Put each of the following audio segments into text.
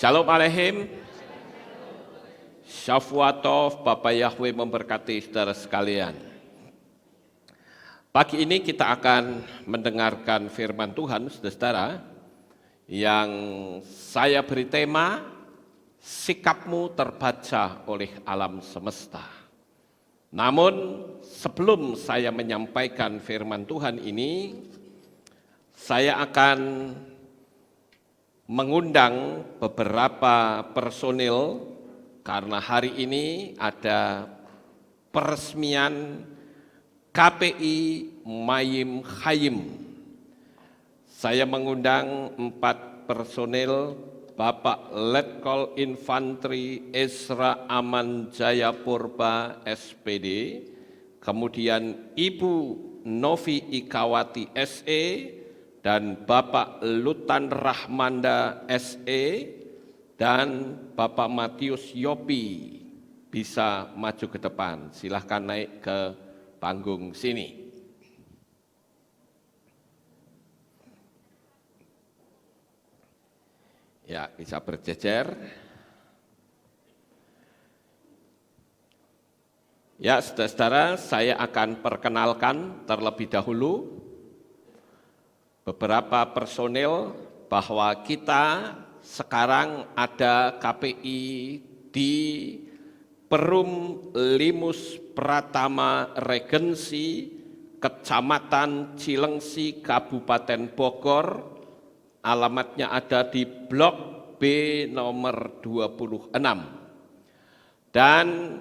Shalom Aleichem. Shavuatov, Bapak Yahweh memberkati saudara sekalian. Pagi ini kita akan mendengarkan firman Tuhan, saudara, yang saya beri tema, sikapmu terbaca oleh alam semesta. Namun sebelum saya menyampaikan firman Tuhan ini, saya akan mengundang beberapa personil karena hari ini ada peresmian KPI Mayim Chayim. Saya mengundang 4 personil, Bapak Letkol Infantri Ezra Aman Jaya Purba SPD, kemudian Ibu Novi Ikawati SE, dan Bapak Lutan Rahmanda SE, dan Bapak Matius Yopi. Bisa maju ke depan, silahkan naik ke panggung sini. Ya, bisa berjejer. Ya, saudara-saudara, saya akan perkenalkan terlebih dahulu beberapa personil bahwa kita sekarang ada KPI di Perum Limus Pratama Regensi, Kecamatan Cilengsi, Kabupaten Bogor. Alamatnya ada di Blok B nomor 26. Dan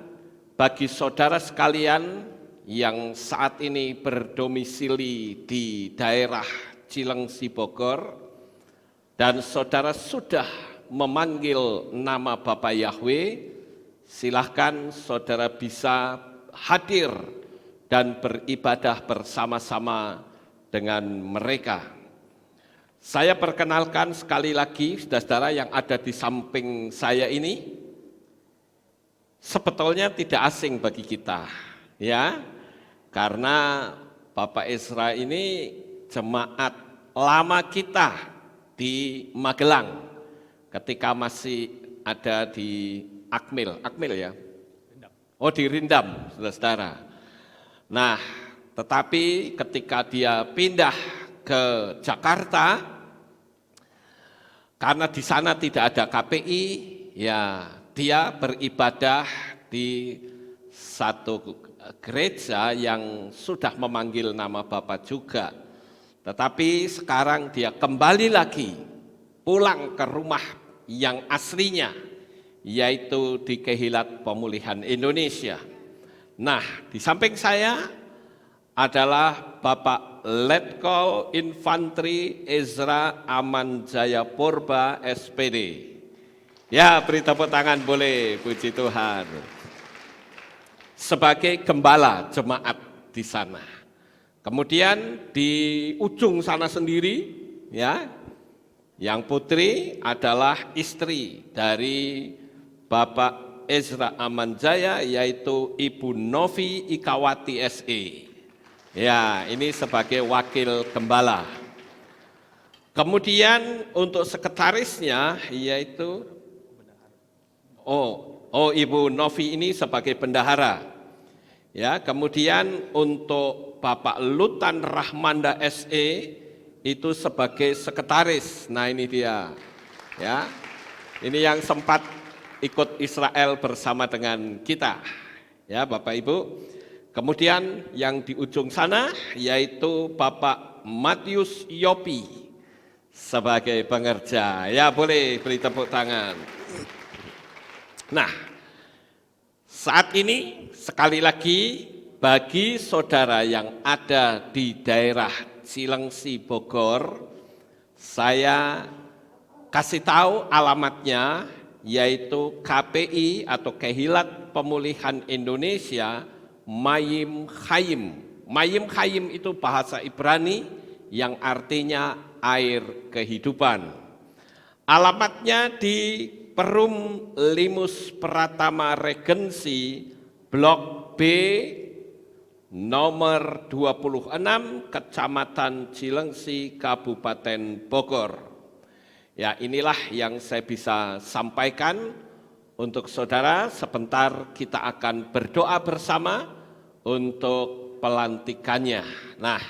bagi saudara sekalian yang saat ini berdomisili di daerah Cilengsi Bogor, dan saudara sudah memanggil nama Bapak Yahweh, silahkan saudara bisa hadir dan beribadah bersama-sama dengan mereka. Saya perkenalkan sekali lagi saudara-saudara yang ada di samping saya ini, sebetulnya tidak asing bagi kita, ya, karena Bapak Ezra ini jemaat lama kita di Magelang ketika masih ada di Akmil ya? Oh, di Rindam, saudara-saudara. Nah, tetapi ketika dia pindah ke Jakarta, karena di sana tidak ada KPI, ya dia beribadah di satu gereja yang sudah memanggil nama Bapak juga. Tetapi sekarang dia kembali lagi pulang ke rumah yang aslinya, yaitu di Kehilat Pemulihan Indonesia. Nah, di samping saya adalah Bapak Letkol Infantri Ezra Aman Jaya Purba SPD. Ya, beri tepuk tangan boleh, puji Tuhan. Sebagai gembala jemaat di sana. Kemudian di ujung sana sendiri, ya, yang putri adalah istri dari Bapak Ezra Aman Jaya, yaitu Ibu Novi Ikawati SE. Ya, ini sebagai wakil gembala. Kemudian untuk sekretarisnya, yaitu Ibu Novi ini sebagai bendahara. Ya, kemudian untuk Bapak Lutan Rahmanda SE itu sebagai sekretaris. Nah, ini dia. Ya. Ini yang sempat ikut Israel bersama dengan kita. Ya, Bapak Ibu. Kemudian yang di ujung sana yaitu Bapak Matius Yopi sebagai pengerja. Ya, boleh beri tepuk tangan. Nah, saat ini sekali lagi bagi saudara yang ada di daerah Cilengsi Bogor, saya kasih tahu alamatnya, yaitu KPI atau Kehilat Pemulihan Indonesia Mayim Chayim. Mayim Chayim itu bahasa Ibrani yang artinya air kehidupan. Alamatnya di Perum Limus Pratama Regensi, Blok B nomor 26, Kecamatan Cilengsi, Kabupaten Bogor. Ya, inilah yang saya bisa sampaikan untuk saudara. Sebentar kita akan berdoa bersama untuk pelantikannya. Nah,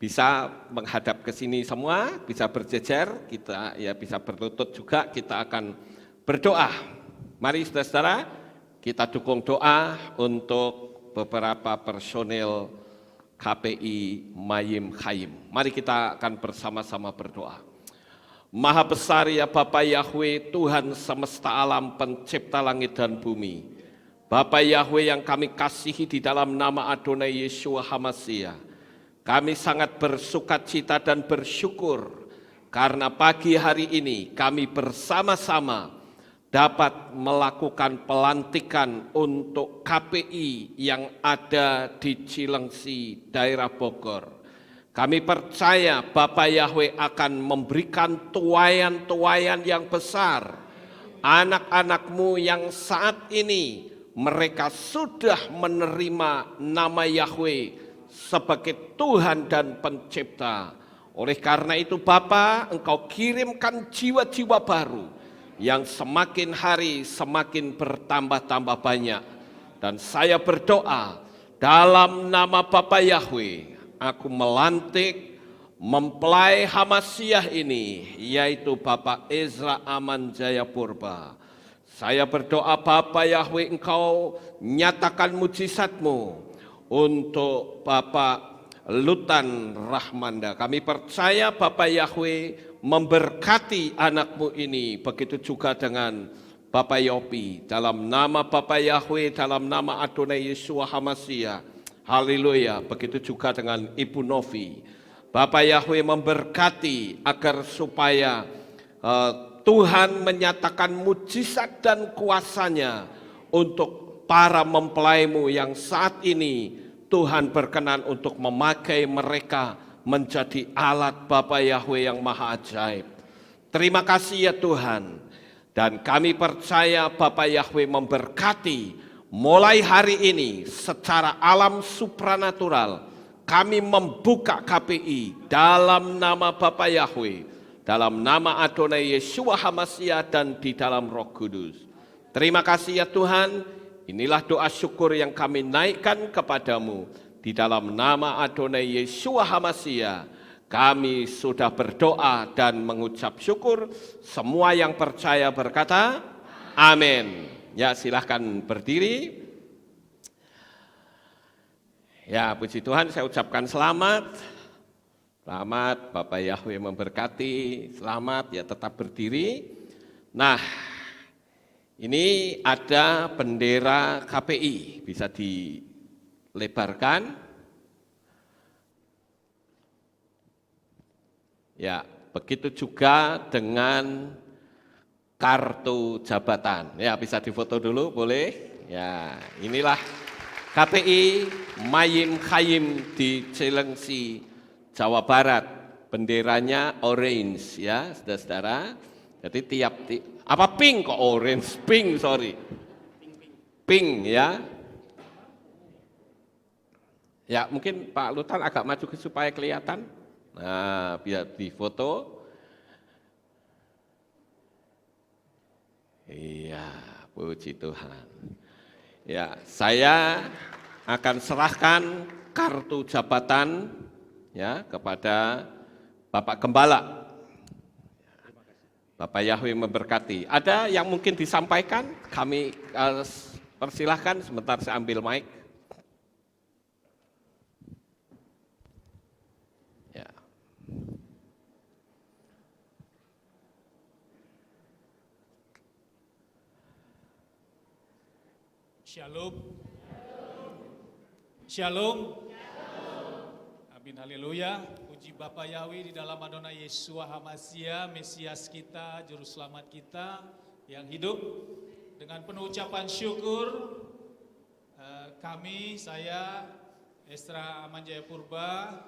bisa menghadap ke sini semua, bisa berjejer, kita ya bisa berlutut juga, kita akan berdoa. Mari saudara-saudara, kita dukung doa untuk beberapa personil KPI Mayim Khayim. Mari kita akan bersama-sama berdoa. Maha besar ya Bapa Yahweh, Tuhan semesta alam, pencipta langit dan bumi. Bapa Yahweh yang kami kasihi, di dalam nama Adonai Yeshua HaMashiach, kami sangat bersukacita dan bersyukur karena pagi hari ini kami bersama-sama dapat melakukan pelantikan untuk KPI yang ada di Cilengsi, daerah Bogor. Kami percaya Bapa Yahweh akan memberikan tuaian-tuaian yang besar. Anak-anak-Mu yang saat ini mereka sudah menerima nama Yahweh sebagai Tuhan dan Pencipta. Oleh karena itu Bapa, Engkau kirimkan jiwa-jiwa baru yang semakin hari semakin bertambah-tambah banyak. Dan saya berdoa dalam nama Bapa Yahweh, aku melantik mempelai Hamasyiah ini, yaitu Bapak Ezra Aman Jayapurba. Saya berdoa Bapa Yahweh, Engkau nyatakan mujizat-Mu untuk Bapak Lutan Rahmanda. Kami percaya Bapak Yahweh memberkati anak-Mu ini, begitu juga dengan Bapak Yopi. Dalam nama Bapak Yahweh, dalam nama Adonai Yeshua HaMashiach. Haleluya, begitu juga dengan Ibu Novi. Bapak Yahweh memberkati agar supaya Tuhan menyatakan mujizat dan kuasa-Nya untuk para mempelai-Mu yang saat ini Tuhan berkenan untuk memakai mereka menjadi alat Bapak Yahweh yang maha ajaib. Terima kasih ya Tuhan. Dan kami percaya Bapak Yahweh memberkati mulai hari ini secara alam supranatural. Kami membuka KPI dalam nama Bapa Yahweh, dalam nama Adonai Yeshua HaMashiach dan di dalam Roh Kudus. Terima kasih ya Tuhan. Inilah doa syukur yang kami naikkan kepadamu di dalam nama Adonai Yeshua HaMashiach. Kami sudah berdoa dan mengucap syukur. Semua yang percaya berkata amin. Ya, silahkan berdiri. Ya, puji Tuhan, saya ucapkan selamat. Selamat, Bapak Yahweh memberkati. Selamat, ya tetap berdiri. Nah, ini ada bendera KPI, bisa dilebarkan. Ya, begitu juga dengan kartu jabatan. Ya, bisa difoto dulu, boleh? Ya, inilah KPI Mayim Khayim di Cilengsi, Jawa Barat. Benderanya orange ya, saudara-saudara. Jadi apa pink kok orange? Pink, sorry. Pink ya. Ya, mungkin Pak Lutan agak maju supaya kelihatan. Nah, biar difoto. Iya, puji Tuhan. Ya, saya akan serahkan kartu jabatan ya kepada Bapak Gembala. Bapak Yahweh memberkati. Ada yang mungkin disampaikan? Kami persilahkan, sebentar saya ambil mic. Ya. Shalom. Shalom. Amin, haleluya. Puji Bapa Yahweh di dalam Adonai Yeshua HaMashiach, Mesias kita, Juru Selamat kita yang hidup. Dengan penuh ucapan syukur, saya, Ezra Aman Jayapurba,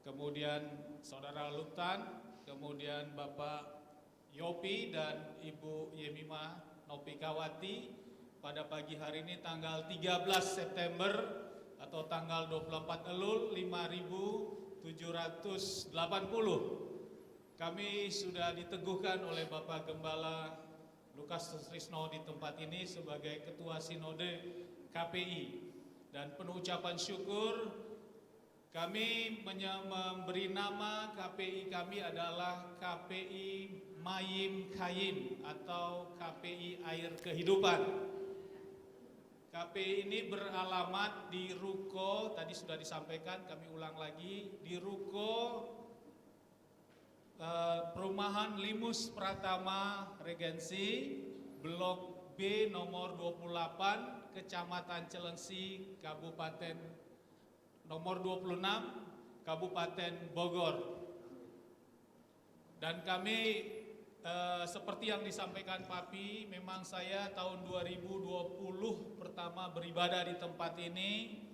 kemudian Saudara Lutan, kemudian Bapak Yopi dan Ibu Yemima Nopikawati, pada pagi hari ini tanggal 13 September atau tanggal 24 Elul 5780 kami sudah diteguhkan oleh Bapak Gembala Lukas Sutrisno di tempat ini sebagai Ketua Sinode KPI. Dan penuh ucapan syukur, kami memberi nama KPI kami adalah KPI Mayim Kayim atau KPI Air Kehidupan. KPI ini beralamat di Ruko, tadi sudah disampaikan, kami ulang lagi, di Ruko Perumahan Limus Pratama Regensi, Blok B nomor 28, Kecamatan Celengsi, Kabupaten nomor 26, Kabupaten Bogor. Dan kami seperti yang disampaikan Papi, memang saya tahun 2020 pertama beribadah di tempat ini,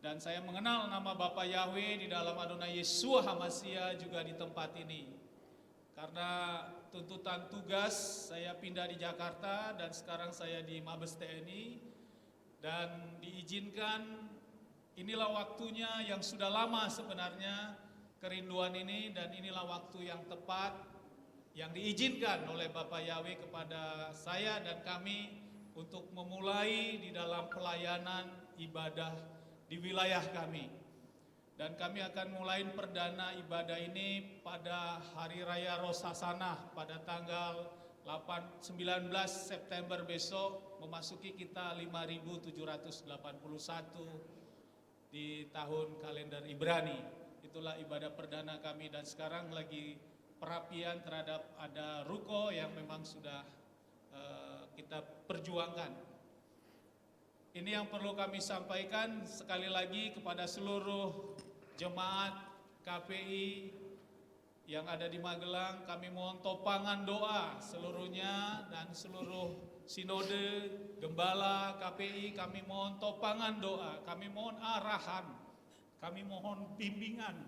dan saya mengenal nama Bapak Yahweh di dalam Adonai Yeshua HaMashiach juga di tempat ini. Karena tuntutan tugas, saya pindah di Jakarta dan sekarang saya di Mabes TNI, dan diizinkan, inilah waktunya yang sudah lama sebenarnya kerinduan ini, dan inilah waktu yang tepat yang diizinkan oleh Bapak Yahweh kepada saya dan kami untuk memulai di dalam pelayanan ibadah di wilayah kami. Dan kami akan mulai perdana ibadah ini pada Hari Raya Rosh Hashanah pada tanggal 19 September besok, memasuki kita 5781 di tahun kalender Ibrani. Itulah ibadah perdana kami, dan sekarang lagi perapian terhadap ada ruko yang memang sudah kita perjuangkan. Ini yang perlu kami sampaikan sekali lagi kepada seluruh jemaat KPI yang ada di Magelang. Kami mohon topangan doa seluruhnya, dan seluruh sinode, gembala KPI, kami mohon topangan doa, kami mohon arahan, kami mohon bimbingan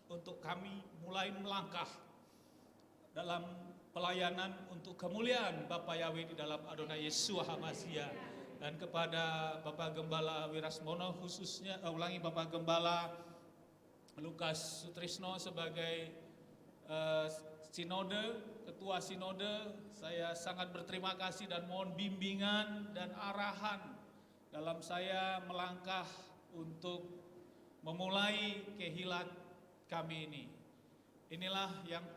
untuk kami mulai melangkah dalam pelayanan untuk kemuliaan Bapak Yahweh di dalam Adonai Yeshua HaMashiach. Dan kepada Bapak Gembala Wirasmono khususnya, Bapak Gembala Lukas Sutrisno sebagai sinode, ketua sinode, saya sangat berterima kasih dan mohon bimbingan dan arahan dalam saya melangkah untuk memulai kehilat kami ini. Inilah yang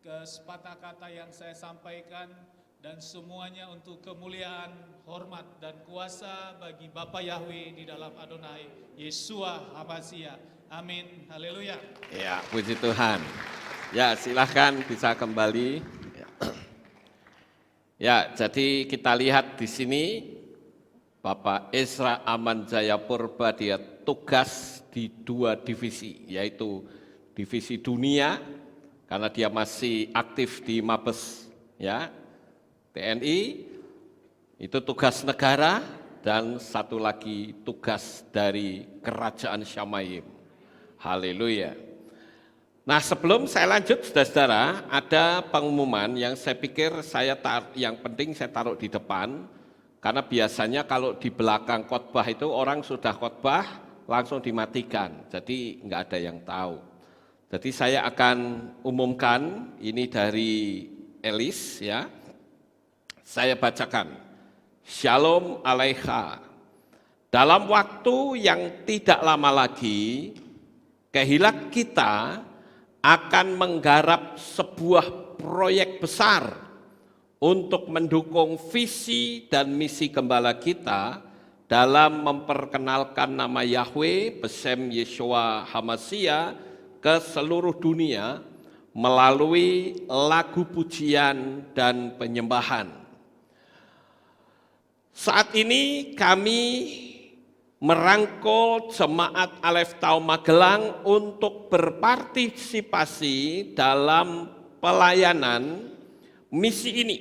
kesepakatan kata yang saya sampaikan, dan semuanya untuk kemuliaan, hormat, dan kuasa bagi Bapa Yahweh di dalam Adonai Yeshua HaMashiach. Amin. Haleluya. Ya, puji Tuhan. Ya, silahkan bisa kembali. Ya, jadi kita lihat di sini Bapak Ezra Aman Jayapurba, dia tugas di 2 divisi, yaitu divisi dunia, karena dia masih aktif di Mabes ya, TNI, itu tugas negara, dan satu lagi tugas dari Kerajaan Shamayim. Haleluya. Nah, sebelum saya lanjut, saudara-saudara, ada pengumuman yang saya pikir yang penting saya taruh di depan, karena biasanya kalau di belakang khotbah itu orang sudah khotbah langsung dimatikan, jadi nggak ada yang tahu. Jadi saya akan umumkan ini dari Elis ya. Saya bacakan. Shalom Aleika. Dalam waktu yang tidak lama lagi, kehilat kita akan menggarap sebuah proyek besar untuk mendukung visi dan misi gembala kita dalam memperkenalkan nama Yahweh Besem Yeshua HaMashiach ke seluruh dunia melalui lagu pujian dan penyembahan. Saat ini kami merangkul Jemaat Alef Tau Magelang untuk berpartisipasi dalam pelayanan misi ini.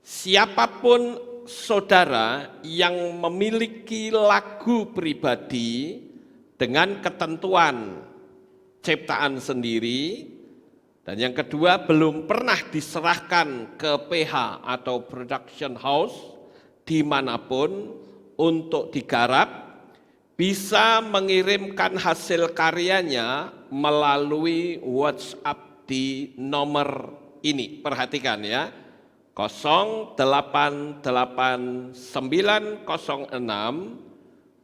Siapapun saudara yang memiliki lagu pribadi dengan ketentuan ciptaan sendiri, dan yang kedua belum pernah diserahkan ke PH atau production house dimanapun untuk digarap, bisa mengirimkan hasil karyanya melalui WhatsApp di nomor ini. Perhatikan ya. 088906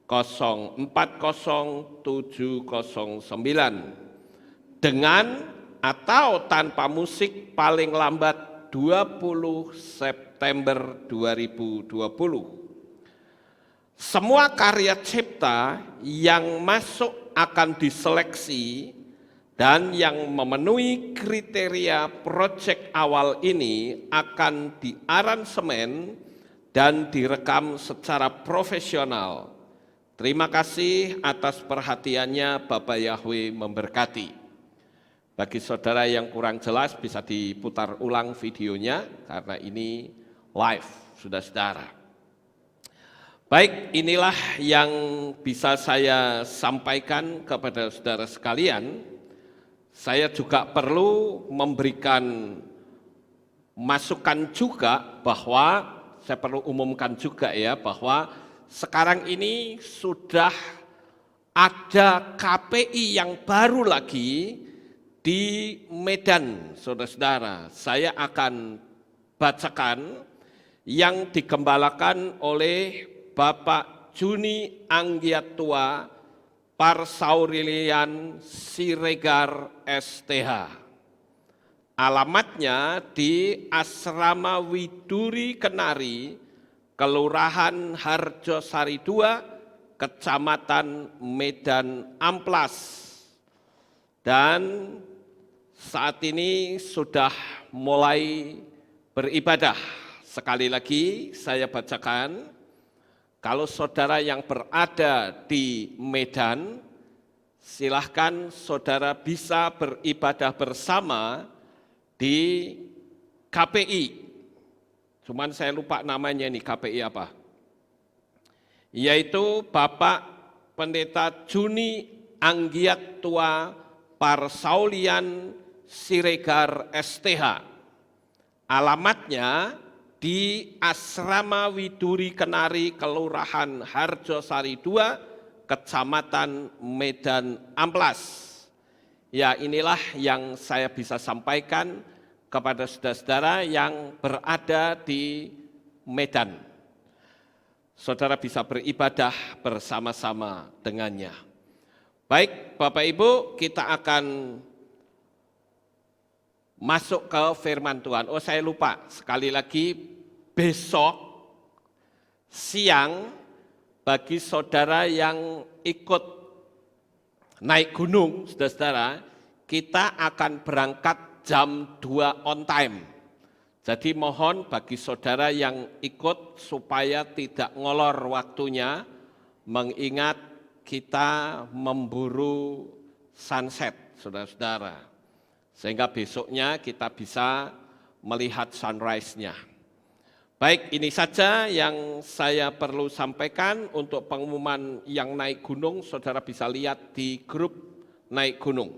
040709 dengan atau tanpa musik paling lambat 20 September 2020. Semua karya cipta yang masuk akan diseleksi dan yang memenuhi kriteria proyek awal ini akan diaransemen dan direkam secara profesional. Terima kasih atas perhatiannya, Bapak Yahweh memberkati. Bagi saudara yang kurang jelas bisa diputar ulang videonya karena ini live, saudara-saudara. Baik, inilah yang bisa saya sampaikan kepada saudara sekalian. Saya juga perlu memberikan masukan juga bahwa, saya perlu umumkan juga ya, bahwa sekarang ini sudah ada KPI yang baru lagi di Medan, saudara-saudara. Saya akan bacakan yang digembalakan oleh Bapak Juni Anggiatua Parsaurilian Siregar STH. Alamatnya di Asrama Widuri Kenari, Kelurahan Harjosari 2, Kecamatan Medan Amplas. Dan saat ini sudah mulai beribadah. Sekali lagi saya bacakan. Kalau saudara yang berada di Medan, silahkan saudara bisa beribadah bersama di KPI. Cuman saya lupa namanya nih, KPI apa. Yaitu Bapak Pendeta Juni Anggiatua Parsaulian Siregar STH. Alamatnya di Asrama Widuri Kenari, Kelurahan Harjosari 2, Kecamatan Medan Amplas. Ya, inilah yang saya bisa sampaikan kepada saudara-saudara yang berada di Medan. Saudara bisa beribadah bersama-sama dengannya. Baik, Bapak Ibu, kita akan masuk ke firman Tuhan. Oh, saya lupa, sekali lagi besok siang bagi saudara yang ikut naik gunung, saudara-saudara, kita akan berangkat jam 2 on time. Jadi mohon bagi saudara yang ikut supaya tidak ngolor waktunya, mengingat kita memburu sunset, saudara-saudara. Sehingga besoknya kita bisa melihat sunrise-nya. Baik, ini saja yang saya perlu sampaikan untuk pengumuman yang naik gunung, saudara bisa lihat di grup naik gunung.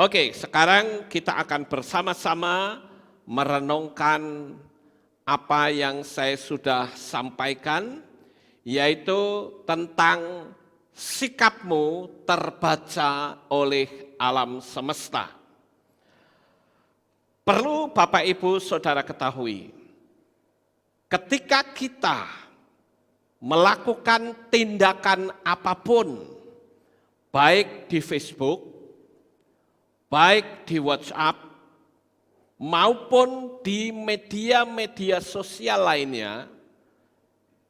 Oke, sekarang kita akan bersama-sama merenungkan apa yang saya sudah sampaikan, yaitu tentang sikapmu terbaca oleh alam semesta. Perlu Bapak Ibu Saudara ketahui, ketika kita melakukan tindakan apapun, baik di Facebook, baik di WhatsApp, maupun di media-media sosial lainnya,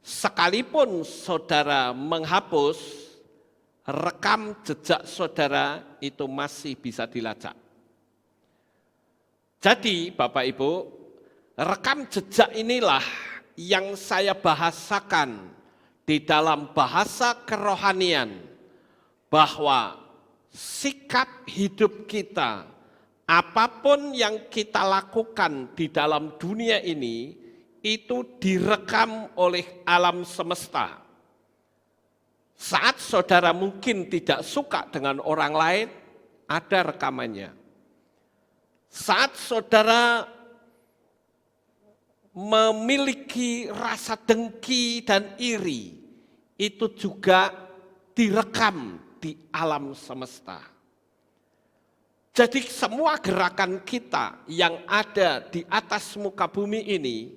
sekalipun saudara menghapus, rekam jejak saudara itu masih bisa dilacak. Jadi Bapak Ibu, rekam jejak inilah yang saya bahasakan di dalam bahasa kerohanian, bahwa sikap hidup kita, apapun yang kita lakukan di dalam dunia ini, itu direkam oleh alam semesta. Saat saudara mungkin tidak suka dengan orang lain, ada rekamannya. Saat saudara memiliki rasa dengki dan iri, itu juga direkam di alam semesta. Jadi semua gerakan kita yang ada di atas muka bumi ini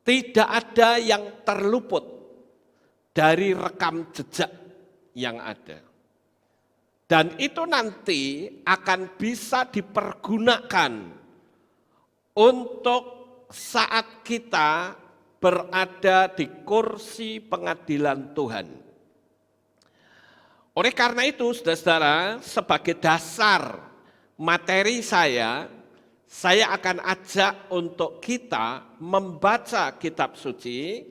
tidak ada yang terluput dari rekam jejak yang ada. Dan itu nanti akan bisa dipergunakan untuk saat kita berada di kursi pengadilan Tuhan. Oleh karena itu, saudara-saudara, sebagai dasar materi saya akan ajak untuk kita membaca kitab suci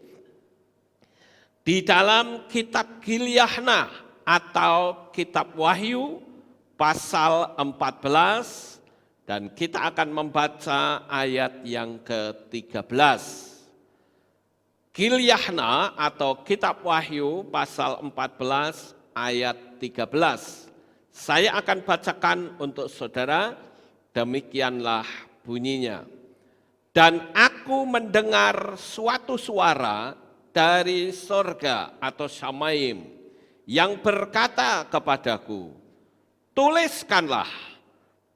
di dalam kitab Gilyahna atau kitab Wahyu pasal 14 dan kita akan membaca ayat yang ke-13. Gilyahna atau kitab Wahyu pasal 14 ayat 13. Saya akan bacakan untuk saudara, demikianlah bunyinya. Dan aku mendengar suatu suara dari sorga atau Syamaim yang berkata kepadaku, tuliskanlah,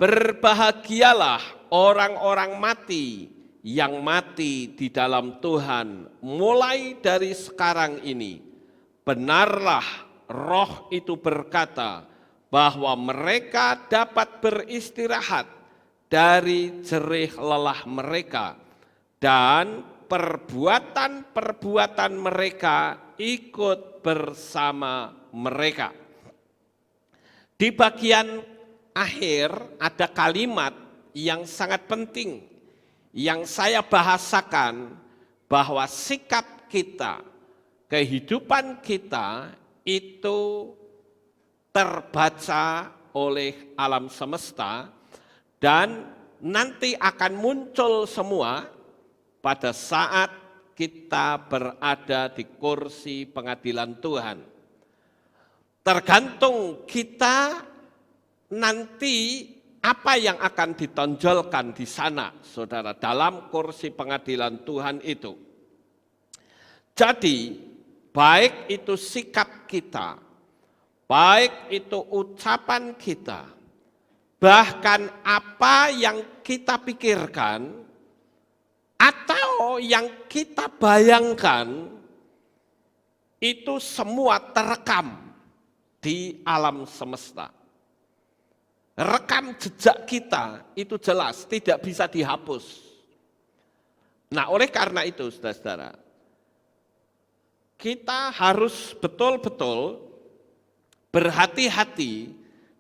berbahagialah orang-orang mati yang mati di dalam Tuhan mulai dari sekarang ini. Benarlah roh itu berkata, bahwa mereka dapat beristirahat dari jerih lelah mereka dan perbuatan-perbuatan mereka ikut bersama mereka. Di bagian akhir ada kalimat yang sangat penting yang saya bahasakan bahwa sikap kita, kehidupan kita itu terbaca oleh alam semesta dan nanti akan muncul semua pada saat kita berada di kursi pengadilan Tuhan. Tergantung kita nanti apa yang akan ditonjolkan di sana, saudara, dalam kursi pengadilan Tuhan itu. Jadi, baik itu sikap kita, baik itu ucapan kita, bahkan apa yang kita pikirkan atau yang kita bayangkan, itu semua terekam di alam semesta. Rekam jejak kita itu jelas, tidak bisa dihapus. Nah, oleh karena itu, saudara-saudara, kita harus betul-betul berhati-hati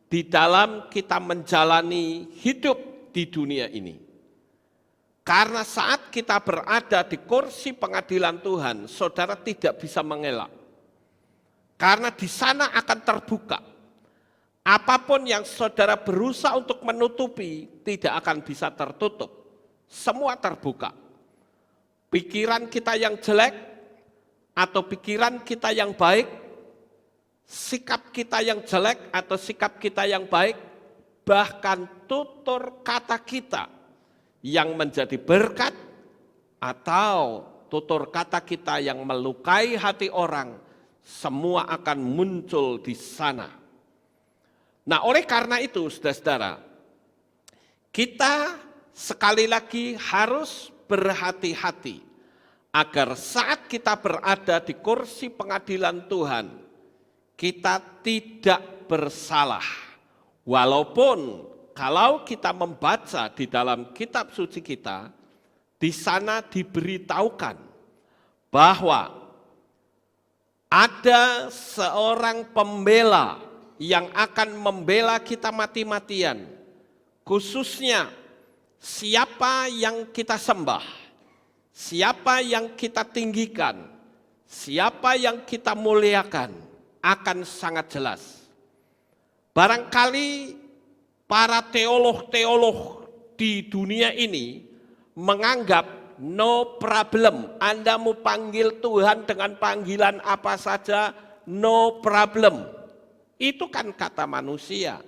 di dalam kita menjalani hidup di dunia ini. Karena saat kita berada di kursi pengadilan Tuhan, saudara tidak bisa mengelak. Karena di sana akan terbuka. Apapun yang saudara berusaha untuk menutupi, tidak akan bisa tertutup. Semua terbuka. Pikiran kita yang jelek, atau pikiran kita yang baik, sikap kita yang jelek atau sikap kita yang baik, bahkan tutur kata kita yang menjadi berkat atau tutur kata kita yang melukai hati orang, semua akan muncul di sana. Nah, oleh karena itu, saudara-saudara, kita sekali lagi harus berhati-hati agar saat kita berada di kursi pengadilan Tuhan, kita tidak bersalah. Walaupun kalau kita membaca di dalam kitab suci kita, di sana diberitahukan bahwa ada seorang pembela yang akan membela kita mati-matian. Khususnya siapa yang kita sembah, siapa yang kita tinggikan, siapa yang kita muliakan, akan sangat jelas. Barangkali para teolog-teolog di dunia ini menganggap no problem, Anda mau panggil Tuhan dengan panggilan apa saja, no problem. Itu kan kata manusia.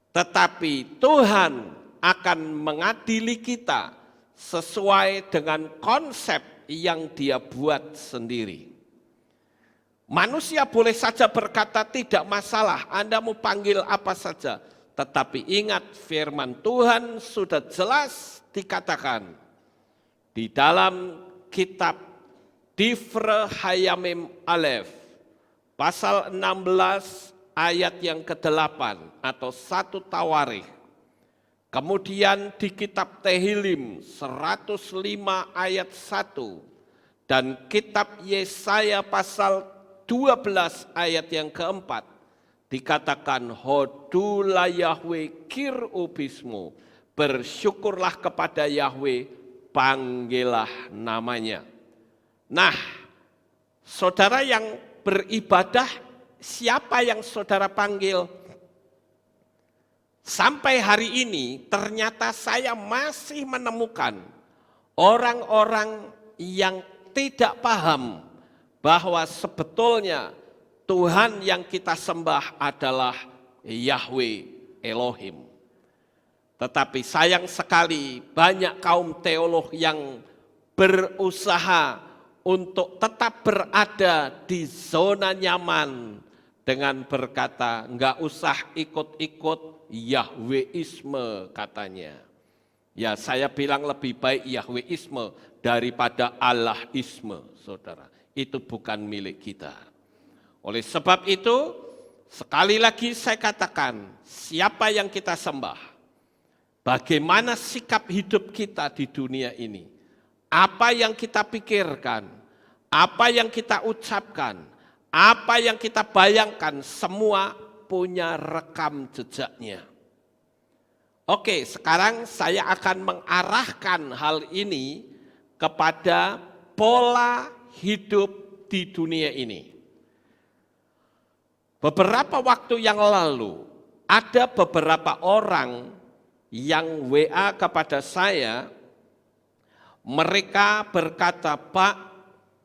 Tetapi Tuhan akan mengadili kita sesuai dengan konsep yang Dia buat sendiri. Manusia boleh saja berkata tidak masalah, Anda mau panggil apa saja. Tetapi ingat, firman Tuhan sudah jelas dikatakan di dalam kitab Difre Hayamim Aleph, pasal 16 ayat yang ke-8 atau 1 Tawarikh. Kemudian di kitab Tehillim 105 ayat 1 dan kitab Yesaya pasal 12 ayat yang keempat. Dikatakan hodula Yahweh kirubismu, bersyukurlah kepada Yahweh, panggillah namanya. Nah, saudara yang beribadah, siapa yang saudara panggil? Sampai hari ini ternyata saya masih menemukan orang-orang yang tidak paham bahwa sebetulnya Tuhan yang kita sembah adalah Yahweh Elohim. Tetapi sayang sekali banyak kaum teolog yang berusaha untuk tetap berada di zona nyaman dengan berkata, enggak usah ikut-ikut Yahweisme katanya. Ya, saya bilang lebih baik Yahweisme daripada Allahisme, saudara. Itu bukan milik kita. Oleh sebab itu, sekali lagi saya katakan, siapa yang kita sembah? Bagaimana sikap hidup kita di dunia ini? Apa yang kita pikirkan? Apa yang kita ucapkan? Apa yang kita bayangkan? Semua punya rekam jejaknya. Oke, sekarang saya akan mengarahkan hal ini kepada pola hidup di dunia ini. Beberapa waktu yang lalu, ada beberapa orang yang WA kepada saya, mereka berkata, Pak,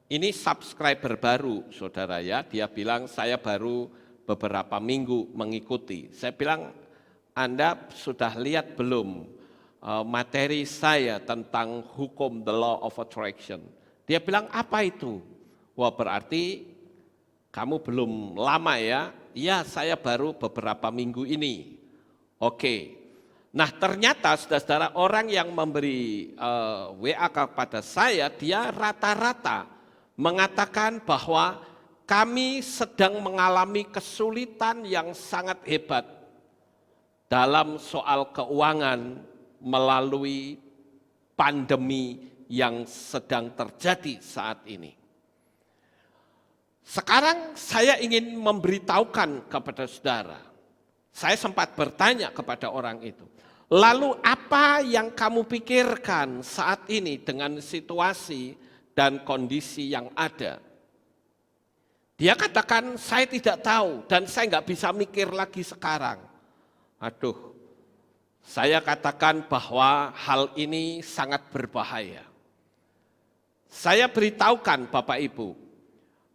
ini subscriber baru, saudara ya. Dia bilang, saya baru beberapa minggu mengikuti. Saya bilang, Anda sudah lihat belum materi saya tentang hukum the law of attraction? Dia bilang, apa itu? Wah, berarti kamu belum lama ya? Ya, saya baru beberapa minggu ini. Oke. Nah, ternyata saudara-saudara, orang yang memberi WA kepada saya, dia rata-rata mengatakan bahwa kami sedang mengalami kesulitan yang sangat hebat dalam soal keuangan melalui pandemi yang sedang terjadi saat ini. Sekarang saya ingin memberitahukan kepada saudara, saya sempat bertanya kepada orang itu, lalu apa yang kamu pikirkan saat ini dengan situasi dan kondisi yang ada? Dia katakan, saya tidak tahu dan saya nggak bisa mikir lagi sekarang. Aduh, saya katakan bahwa hal ini sangat berbahaya. Saya beritahukan Bapak Ibu,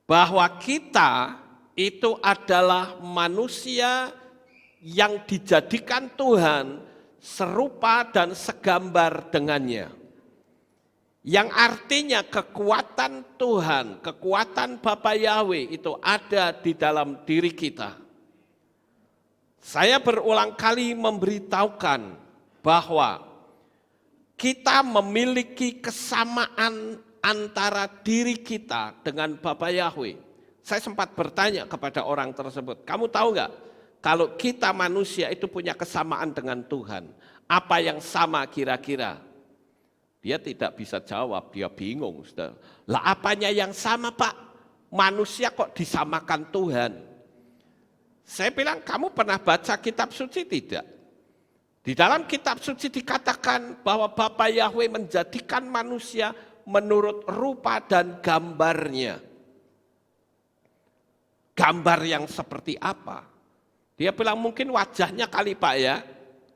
bahwa kita itu adalah manusia yang dijadikan Tuhan serupa dan segambar dengannya. Yang artinya kekuatan Tuhan, kekuatan Bapa Yahweh itu ada di dalam diri kita. Saya berulang kali memberitahukan bahwa kita memiliki kesamaan antara diri kita dengan Bapa Yahweh. Saya sempat bertanya kepada orang tersebut, kamu tahu nggak kalau kita manusia itu punya kesamaan dengan Tuhan? Apa yang sama kira-kira? Dia tidak bisa jawab, dia bingung. Saudara. Lah apanya yang sama Pak? Manusia kok disamakan Tuhan? Saya bilang, kamu pernah baca kitab suci tidak? Di dalam kitab suci dikatakan bahwa Bapa Yahweh menjadikan manusia menurut rupa dan gambarnya. Gambar yang seperti apa? Dia bilang mungkin wajahnya kali Pak ya.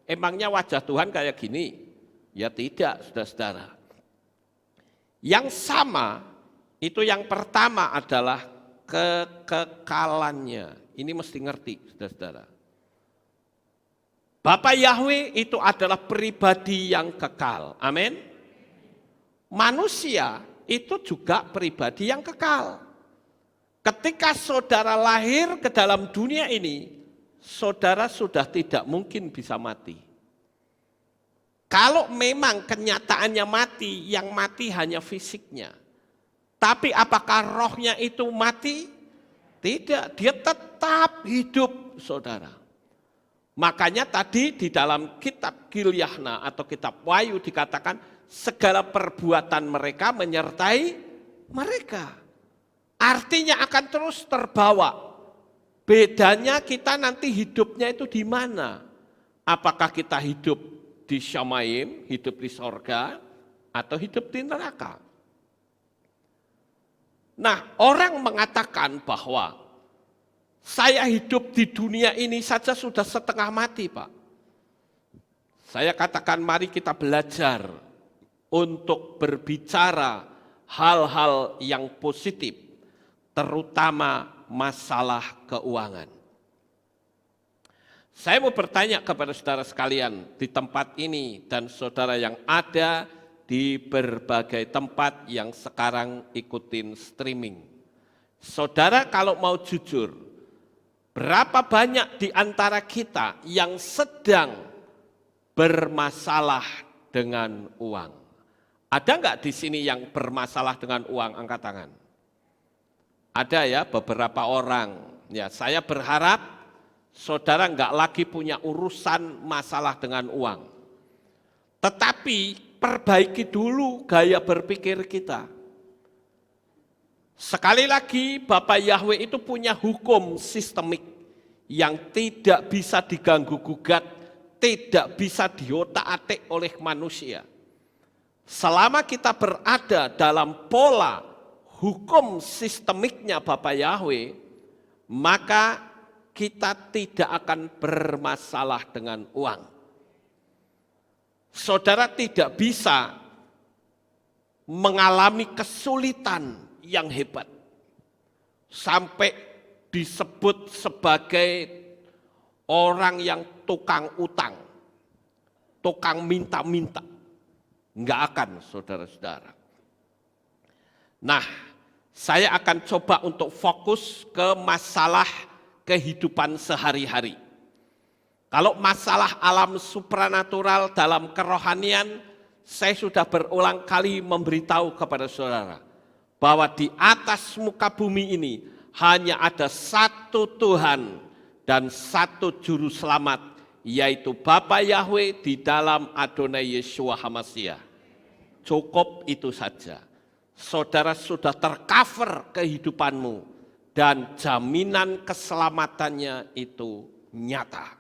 Emangnya wajah Tuhan kayak gini? Ya tidak, saudara-saudara. Yang sama, itu yang pertama adalah kekekalannya. Ini mesti ngerti, saudara-saudara. Bapa Yahweh itu adalah pribadi yang kekal. Amin. Manusia itu juga pribadi yang kekal. Ketika saudara lahir ke dalam dunia ini, saudara sudah tidak mungkin bisa mati. Kalau memang kenyataannya mati, yang mati hanya fisiknya. Tapi apakah rohnya itu mati? Tidak, dia tetap hidup, saudara. Makanya tadi di dalam kitab Gilyahna atau kitab Wahyu dikatakan segala perbuatan mereka menyertai mereka. Artinya akan terus terbawa. Bedanya kita nanti hidupnya itu di mana? Apakah kita hidup di Syamayim, hidup di sorga, atau hidup di neraka? Nah, orang mengatakan bahwa saya hidup di dunia ini saja sudah setengah mati, Pak. Saya katakan mari kita belajar untuk berbicara hal-hal yang positif, terutama masalah keuangan. Saya mau bertanya kepada saudara sekalian di tempat ini dan saudara yang ada di berbagai tempat yang sekarang ikutin streaming. Saudara kalau mau jujur, berapa banyak di antara kita yang sedang bermasalah dengan uang? Ada enggak di sini yang bermasalah dengan uang? Angkat tangan. Ada ya beberapa orang. Ya, saya berharap saudara enggak lagi punya urusan masalah dengan uang. Tetapi perbaiki dulu gaya berpikir kita. Sekali lagi Bapak Yahweh itu punya hukum sistemik yang tidak bisa diganggu-gugat, tidak bisa diotak-atik oleh manusia. Selama kita berada dalam pola hukum sistemiknya Bapak Yahweh, maka kita tidak akan bermasalah dengan uang. Saudara tidak bisa mengalami kesulitan yang hebat sampai disebut sebagai orang yang tukang utang, tukang minta-minta. Enggak akan, saudara-saudara. Nah, saya akan coba untuk fokus ke masalah kehidupan sehari-hari. Kalau masalah alam supranatural dalam kerohanian, saya sudah berulang kali memberitahu kepada saudara bahwa di atas muka bumi ini hanya ada satu Tuhan dan satu juru selamat, yaitu Bapa Yahweh di dalam Adonai Yeshua HaMashiach. Cukup itu saja. Saudara sudah tercover kehidupanmu dan jaminan keselamatannya itu nyata.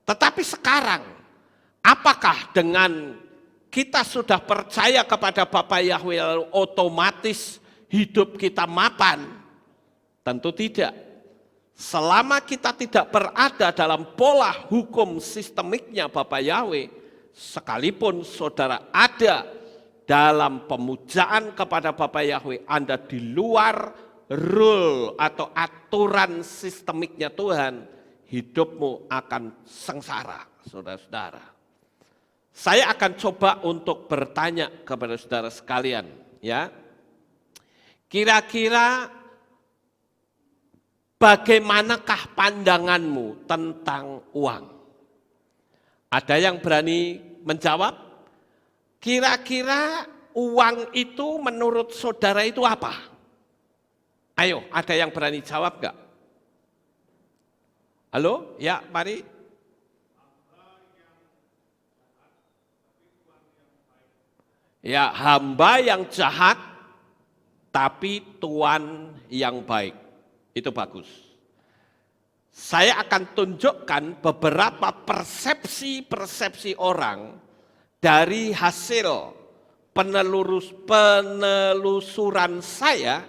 Tetapi sekarang, apakah dengan kita sudah percaya kepada Bapa Yahweh lalu otomatis hidup kita mapan? Tentu tidak. Selama kita tidak berada dalam pola hukum sistemiknya Bapa Yahweh, sekalipun saudara ada dalam pemujaan kepada Bapa Yahweh, Anda di luar rule atau aturan sistemiknya Tuhan, hidupmu akan sengsara, saudara-saudara. Saya akan coba untuk bertanya kepada saudara sekalian, ya. Kira-kira bagaimanakah pandanganmu tentang uang? Ada yang berani menjawab? Kira-kira uang itu menurut saudara itu apa? Ayo, ada yang berani jawab enggak? Halo, ya mari. Ya, hamba yang jahat, tapi Tuhan yang baik. Itu bagus. Saya akan tunjukkan beberapa persepsi-persepsi orang dari hasil penelusuran saya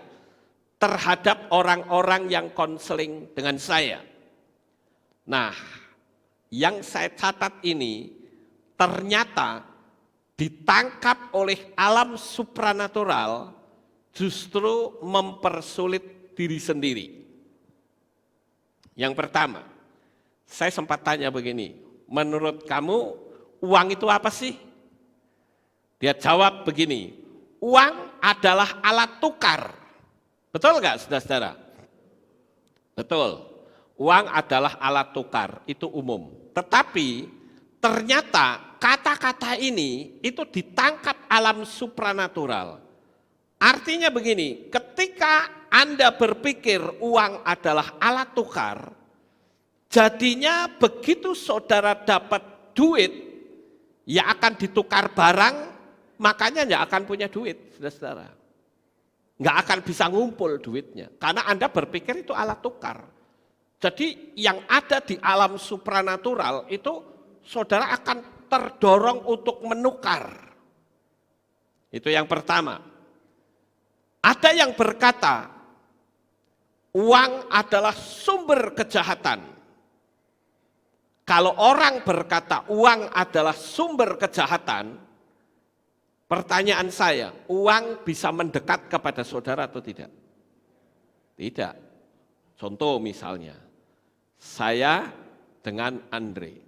terhadap orang-orang yang konseling dengan saya. Nah, yang saya catat ini ternyata ditangkap oleh alam supranatural justru mempersulit diri sendiri. Yang pertama, saya sempat tanya begini, menurut kamu uang itu apa sih? Dia jawab begini, uang adalah alat tukar. Betul nggak saudara-saudara? Betul. uang adalah alat tukar, itu umum. Tetapi ternyata kata-kata ini itu ditangkap alam supranatural. Artinya begini, ketika Anda berpikir uang adalah alat tukar, jadinya begitu saudara dapat duit, ya akan ditukar barang, makanya nggak akan punya duit, saudara. Nggak akan bisa ngumpul duitnya, karena Anda berpikir itu alat tukar. Jadi yang ada di alam supranatural itu saudara akan terdorong untuk menukar. Itu yang pertama. Ada yang berkata, uang adalah sumber kejahatan. Kalau orang berkata uang adalah sumber kejahatan, pertanyaan saya, uang bisa mendekat kepada saudara atau tidak? Tidak. Contoh misalnya, saya dengan Andre.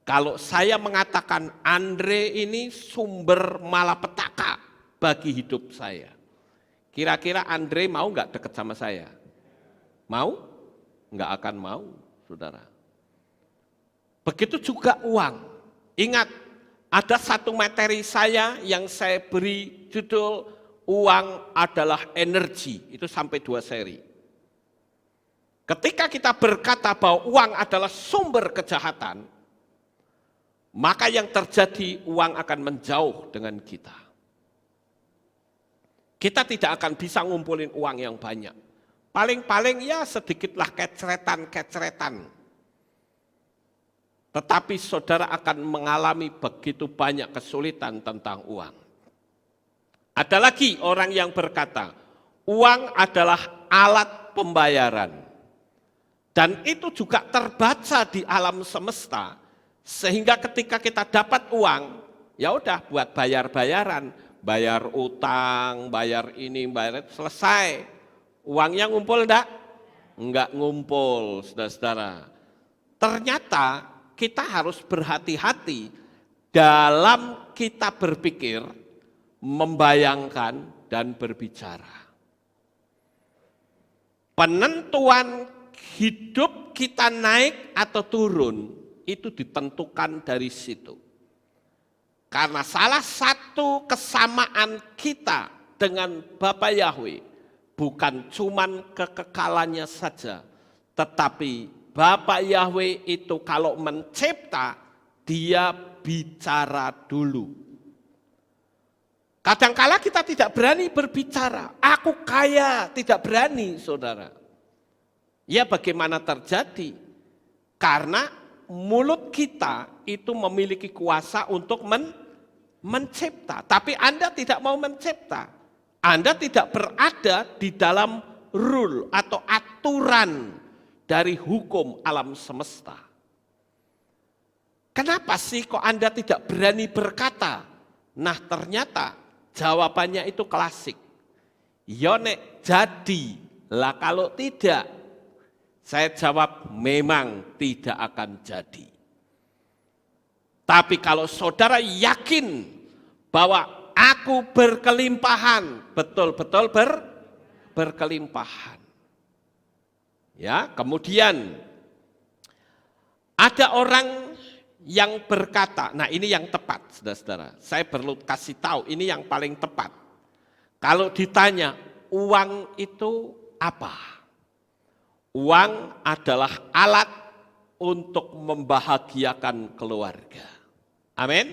Kalau saya mengatakan Andre ini sumber malapetaka bagi hidup saya, kira-kira Andre mau nggak dekat sama saya? Mau? Nggak akan mau, saudara. Begitu juga uang. Ingat, ada satu materi saya yang saya beri judul uang adalah energi. Itu sampai 2 seri. Ketika kita berkata bahwa uang adalah sumber kejahatan, maka yang terjadi uang akan menjauh dengan kita. Kita tidak akan bisa ngumpulin uang yang banyak. Paling-paling ya sedikitlah kecretan-kecretan. Tetapi saudara akan mengalami begitu banyak kesulitan tentang uang. Ada lagi orang yang berkata, uang adalah alat pembayaran. Dan itu juga terbaca di alam semesta, sehingga ketika kita dapat uang, ya udah buat bayar-bayaran, bayar utang, bayar ini, bayar itu, selesai. Uangnya ngumpul enggak? Enggak ngumpul, saudara-saudara. Ternyata kita harus berhati-hati dalam kita berpikir, membayangkan, dan berbicara. Penentuan hidup kita naik atau turun itu ditentukan dari situ. Karena salah satu kesamaan kita dengan Bapa Yahweh bukan cuman kekekalannya saja, tetapi Bapa Yahweh itu kalau mencipta, dia bicara dulu. Kadangkala kita tidak berani berbicara, aku kaya, tidak berani saudara. Ya bagaimana terjadi? Karena mulut kita itu memiliki kuasa untuk mencipta. Tapi Anda tidak mau mencipta. Anda tidak berada di dalam rule atau aturan dari hukum alam semesta. Kenapa sih kok Anda tidak berani berkata? Nah ternyata jawabannya itu klasik. Yonek jadi, lah kalau tidak, saya jawab memang tidak akan jadi. Tapi kalau saudara yakin bahwa aku berkelimpahan, betul-betul berkelimpahan. Ya, kemudian ada orang yang berkata, nah ini yang tepat saudara-saudara, saya perlu kasih tahu ini yang paling tepat. Kalau ditanya uang itu apa? Uang adalah alat untuk membahagiakan keluarga. Amin.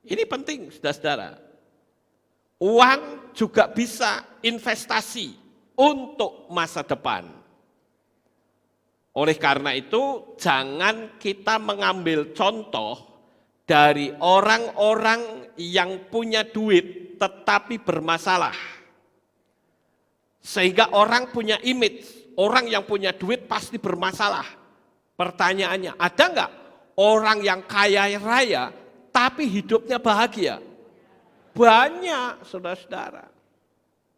Ini penting saudara-saudara. Uang juga bisa investasi untuk masa depan. Oleh karena itu jangan kita mengambil contoh dari orang-orang yang punya duit tetapi bermasalah. Sehingga orang punya image, orang yang punya duit pasti bermasalah. Pertanyaannya, ada enggak orang yang kaya raya tapi hidupnya bahagia? Banyak saudara-saudara.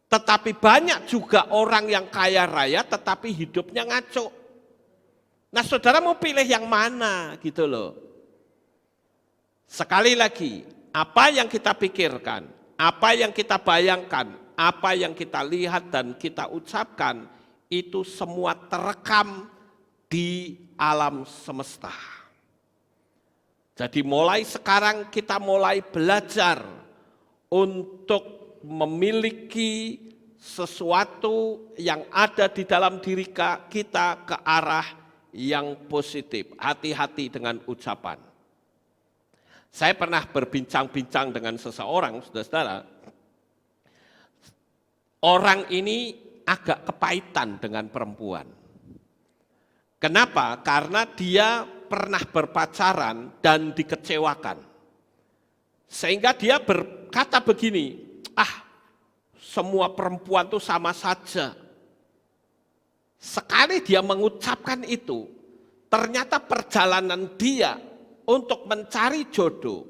Tetapi banyak juga orang yang kaya raya tetapi hidupnya ngaco. Nah saudara mau pilih yang mana gitu loh. Sekali lagi, apa yang kita pikirkan, apa yang kita bayangkan, apa yang kita lihat dan kita ucapkan, itu semua terekam di alam semesta. Jadi mulai sekarang kita mulai belajar untuk memiliki sesuatu yang ada di dalam diri kita ke arah yang positif. Hati-hati dengan ucapan. Saya pernah berbincang-bincang dengan seseorang, saudara-saudara. Orang ini agak kepahitan dengan perempuan. Kenapa? Karena dia pernah berpacaran dan dikecewakan. Sehingga dia berkata begini, semua perempuan itu sama saja. Sekali dia mengucapkan itu, ternyata perjalanan dia untuk mencari jodoh,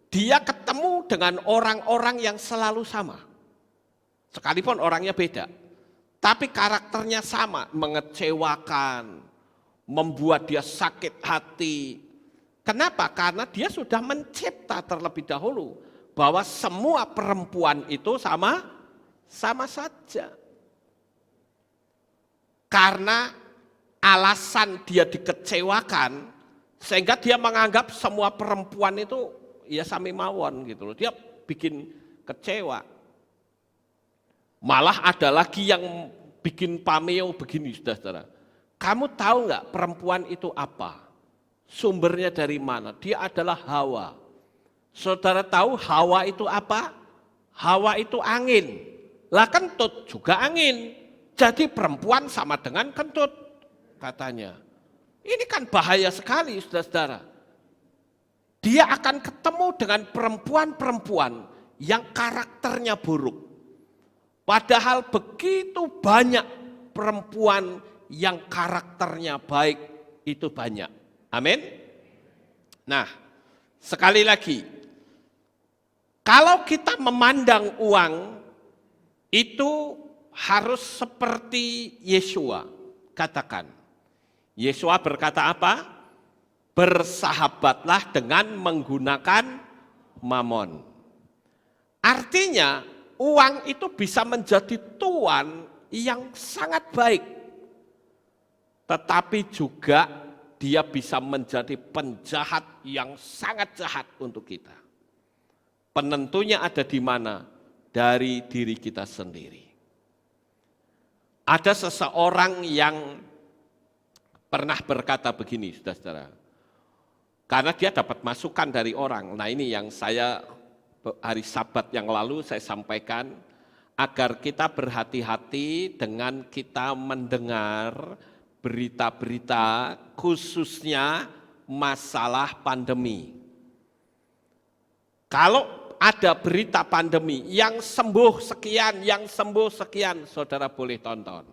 dia ketemu dengan orang-orang yang selalu sama. Sekalipun orangnya beda, tapi karakternya sama, mengecewakan, membuat dia sakit hati. Kenapa? Karena dia sudah mencipta terlebih dahulu bahwa semua perempuan itu sama saja. Karena alasan dia dikecewakan, sehingga dia menganggap semua perempuan itu ya sami mawon gitu loh. Dia bikin kecewa. Malah ada lagi yang bikin pameo begini, saudara. Kamu tahu nggak perempuan itu apa? Sumbernya dari mana? Dia adalah Hawa. Saudara tahu Hawa itu apa? Hawa itu angin. Lah kentut juga angin. Jadi perempuan sama dengan kentut katanya. Ini kan bahaya sekali, saudara-saudara. Dia akan ketemu dengan perempuan-perempuan yang karakternya buruk. Padahal begitu banyak perempuan yang karakternya baik, itu banyak. Amin. Nah, sekali lagi, kalau kita memandang uang, itu harus seperti Yesua katakan. Yesua berkata apa? Bersahabatlah dengan menggunakan mamon. Artinya uang itu bisa menjadi tuan yang sangat baik. Tetapi juga dia bisa menjadi penjahat yang sangat jahat untuk kita. Penentunya ada di mana? Dari diri kita sendiri. Ada seseorang yang pernah berkata begini, saudara-saudara. Karena dia dapat masukan dari orang. Nah ini yang saya hari Sabat yang lalu saya sampaikan, agar kita berhati-hati dengan kita mendengar berita-berita khususnya masalah pandemi. Kalau ada berita pandemi yang sembuh sekian, saudara boleh tonton.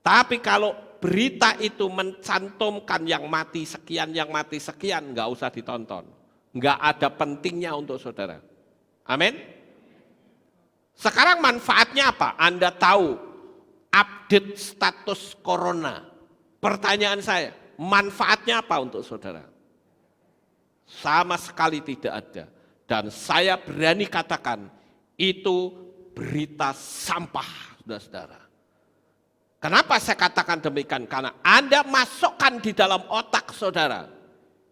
Tapi kalau berita itu mencantumkan yang mati sekian, enggak usah ditonton. Enggak ada pentingnya untuk saudara. Amin. Sekarang manfaatnya apa? Anda tahu update status corona. Pertanyaan saya, manfaatnya apa untuk saudara? Sama sekali tidak ada. Dan saya berani katakan, itu berita sampah, saudara-saudara. Kenapa saya katakan demikian? Karena Anda masukkan di dalam otak saudara,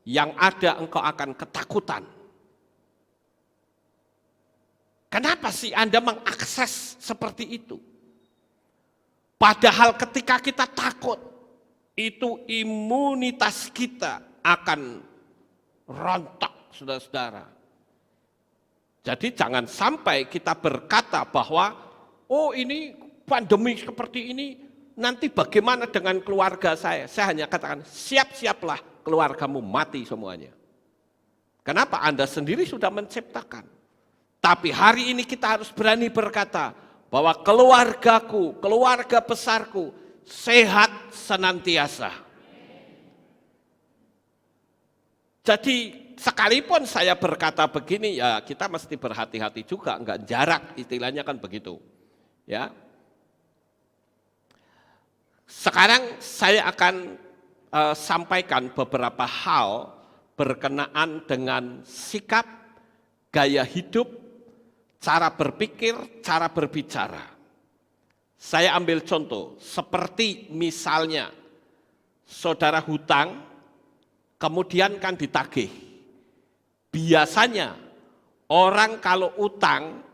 yang ada engkau akan ketakutan. Kenapa sih Anda mengakses seperti itu? Padahal ketika kita takut, itu imunitas kita akan rontok, saudara-saudara. Jadi jangan sampai kita berkata bahwa, oh ini pandemi seperti ini, nanti bagaimana dengan keluarga saya? Saya hanya katakan, siap-siaplah keluargamu mati semuanya. Kenapa? Anda sendiri sudah menciptakan. Tapi hari ini kita harus berani berkata, bahwa keluargaku, keluarga besarku, sehat senantiasa. Jadi sekalipun saya berkata begini, ya kita mesti berhati-hati juga, enggak jarak, istilahnya kan begitu. Ya. Sekarang saya akan sampaikan beberapa hal berkenaan dengan sikap, gaya hidup, cara berpikir, cara berbicara. Saya ambil contoh, seperti misalnya saudara hutang, kemudian kan ditagih. Biasanya orang kalau utang,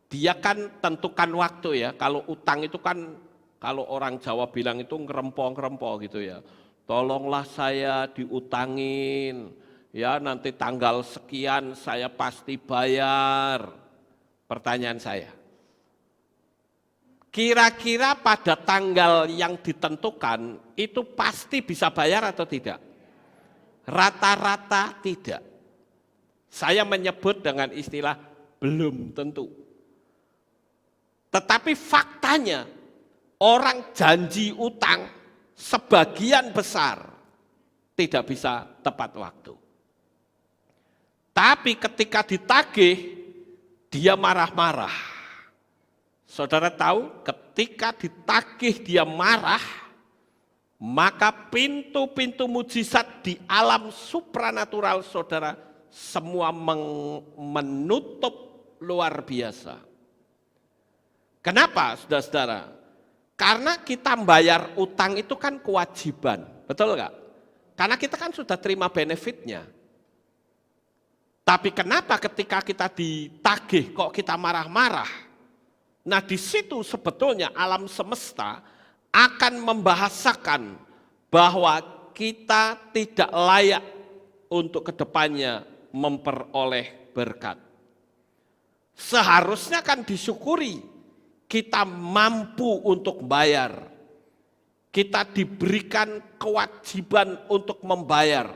dia kan tentukan waktu ya. Kalau utang itu kan, kalau orang Jawa bilang itu ngerempong-ngerempong gitu ya. Tolonglah saya diutangin, ya nanti tanggal sekian saya pasti bayar. Pertanyaan saya, kira-kira pada tanggal yang ditentukan itu pasti bisa bayar atau tidak? Rata-rata tidak. Saya menyebut dengan istilah belum tentu. Tetapi faktanya orang janji utang sebagian besar tidak bisa tepat waktu. Tapi ketika ditagih, dia marah-marah. Saudara tahu, ketika ditagih dia marah, maka pintu-pintu mujizat di alam supranatural saudara semua menutup luar biasa. Kenapa saudara-saudara? Karena kita membayar utang itu kan kewajiban, betul enggak? Karena kita kan sudah terima benefitnya. Tapi kenapa ketika kita ditagih kok kita marah-marah? Nah di situ sebetulnya alam semesta akan membahasakan bahwa kita tidak layak untuk kedepannya memperoleh berkat. Seharusnya kan disyukuri kita mampu untuk bayar. Kita diberikan kewajiban untuk membayar.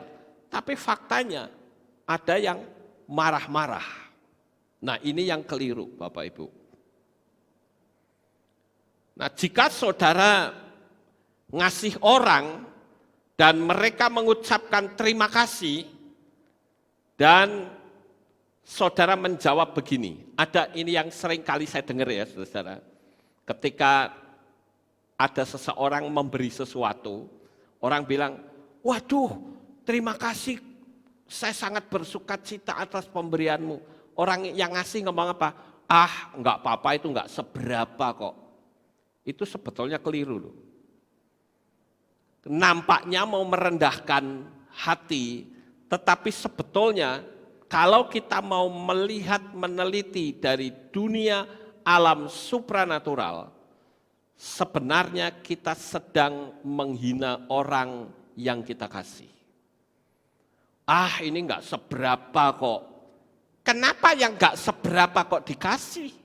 Tapi faktanya ada yang marah-marah. Nah ini yang keliru Bapak Ibu. Nah jika saudara ngasih orang dan mereka mengucapkan terima kasih dan saudara menjawab begini, ada ini yang sering kali saya dengar ya saudara, ketika ada seseorang memberi sesuatu, orang bilang, waduh terima kasih, saya sangat bersuka cita atas pemberianmu. Orang yang ngasih ngomong apa? Ah enggak apa-apa itu enggak seberapa kok. Itu sebetulnya keliru loh. Nampaknya mau merendahkan hati, tetapi sebetulnya kalau kita mau melihat meneliti dari dunia alam supranatural, sebenarnya kita sedang menghina orang yang kita kasih. Ah ini enggak seberapa kok. Kenapa yang enggak seberapa kok dikasih?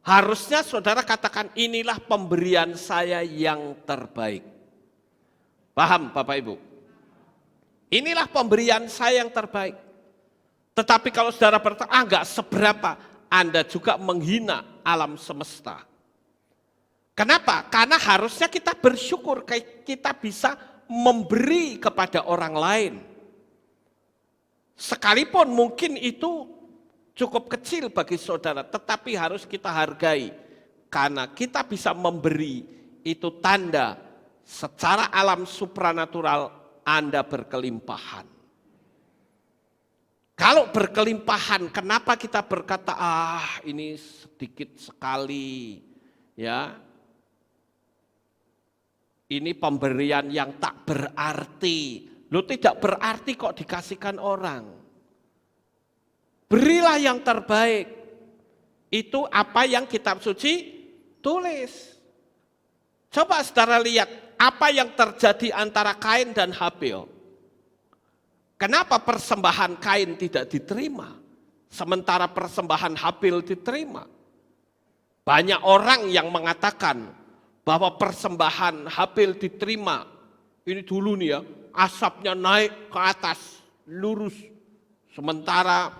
Harusnya saudara katakan inilah pemberian saya yang terbaik. Paham Bapak Ibu? Inilah pemberian saya yang terbaik. Tetapi kalau saudara berkata, enggak seberapa, Anda juga menghina alam semesta. Kenapa? Karena harusnya kita bersyukur kita bisa memberi kepada orang lain. Sekalipun mungkin itu cukup kecil bagi saudara, tetapi harus kita hargai. Karena kita bisa memberi, itu tanda secara alam supranatural Anda berkelimpahan. Kalau berkelimpahan, kenapa kita berkata, ah ini sedikit sekali, ya. Ini pemberian yang tak berarti. Loh tidak berarti kok dikasihkan orang. Berilah yang terbaik. Itu apa yang kitab suci tulis. Coba saudara lihat apa yang terjadi antara Kain dan Habil. Kenapa persembahan Kain tidak diterima, sementara persembahan Habil diterima? Banyak orang yang mengatakan bahwa persembahan Habil diterima. Ini dulu nih ya, asapnya naik ke atas, lurus. Sementara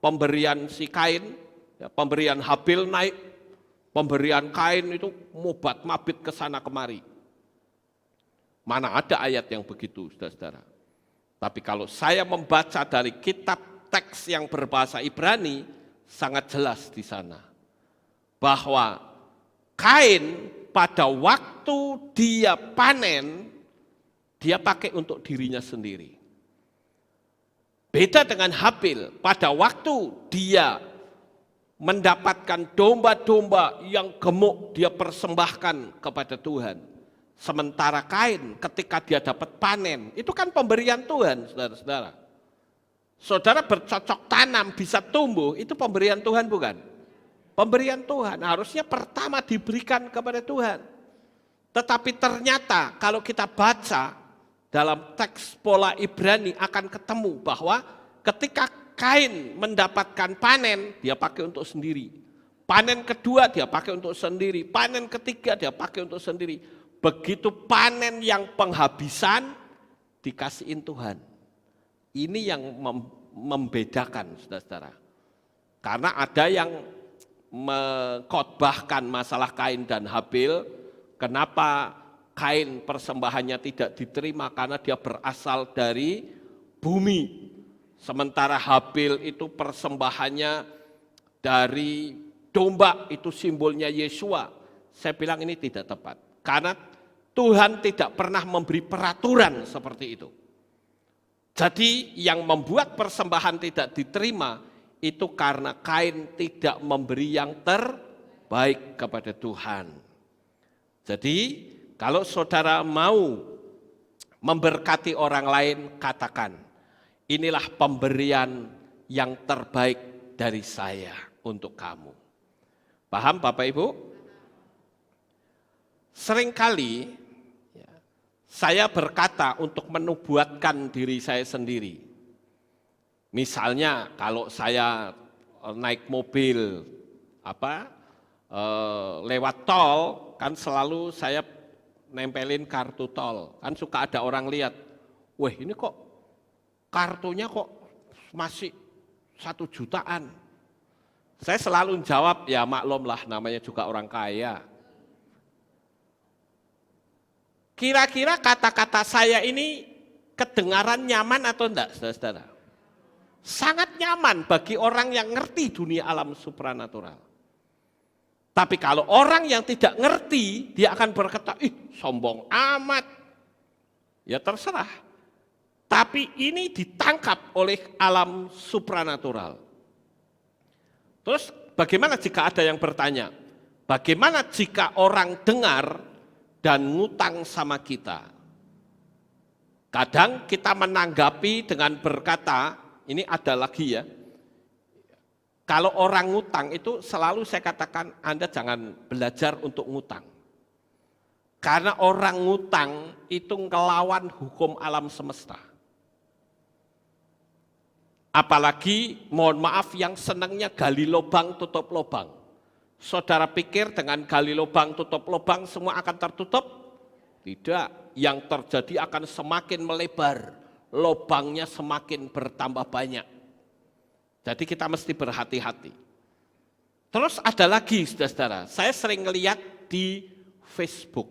pemberian si Kain, ya, pemberian Habil naik, pemberian Kain itu mobat mabit ke sana kemari. Mana ada ayat yang begitu, saudara-saudara. Tapi kalau saya membaca dari kitab teks yang berbahasa Ibrani, sangat jelas di sana. Bahwa Kain pada waktu dia panen, dia pakai untuk dirinya sendiri. Beda dengan Habil, pada waktu dia mendapatkan domba-domba yang gemuk dia persembahkan kepada Tuhan. Sementara Kain ketika dia dapat panen, itu kan pemberian Tuhan, saudara-saudara. Saudara bercocok tanam bisa tumbuh, itu pemberian Tuhan bukan? Pemberian Tuhan, harusnya pertama diberikan kepada Tuhan. Tetapi ternyata kalau kita baca dalam teks pola Ibrani akan ketemu bahwa ketika Kain mendapatkan panen, dia pakai untuk sendiri. Panen kedua dia pakai untuk sendiri. Panen ketiga dia pakai untuk sendiri. Begitu panen yang penghabisan, dikasihin Tuhan. Ini yang membedakan, saudara-saudara. Karena ada yang mengkhotbahkan masalah Kain dan Habil, kenapa Kain persembahannya tidak diterima karena dia berasal dari bumi. Sementara Habil itu persembahannya dari domba, itu simbolnya Yesua. Saya bilang ini tidak tepat. Karena Tuhan tidak pernah memberi peraturan seperti itu. Jadi yang membuat persembahan tidak diterima itu karena Kain tidak memberi yang terbaik kepada Tuhan. Jadi kalau saudara mau memberkati orang lain, katakan, inilah pemberian yang terbaik dari saya untuk kamu. Paham Bapak Ibu? Seringkali saya berkata untuk menubuatkan diri saya sendiri. Misalnya kalau saya naik mobil lewat tol, kan selalu saya nempelin kartu tol. Kan suka ada orang lihat, wah ini kok kartunya kok masih 1 jutaan. Saya selalu jawab, ya maklumlah namanya juga orang kaya. Kira-kira kata-kata saya ini kedengaran nyaman atau enggak, saudara-saudara? Sangat nyaman bagi orang yang ngerti dunia alam supranatural. Tapi kalau orang yang tidak ngerti, dia akan berkata, ih sombong amat. Ya terserah. Tapi ini ditangkap oleh alam supranatural. Terus bagaimana jika ada yang bertanya, bagaimana jika orang dengar dan ngutang sama kita? Kadang kita menanggapi dengan berkata, ini ada lagi ya, kalau orang ngutang itu selalu saya katakan Anda jangan belajar untuk ngutang. Karena orang ngutang itu ngelawan hukum alam semesta. Apalagi mohon maaf yang senangnya gali lubang tutup lubang. Saudara pikir dengan gali lubang tutup lubang semua akan tertutup? Tidak, yang terjadi akan semakin melebar, lubangnya semakin bertambah banyak. Jadi kita mesti berhati-hati. Terus ada lagi saudara-saudara, saya sering ngelihat di Facebook.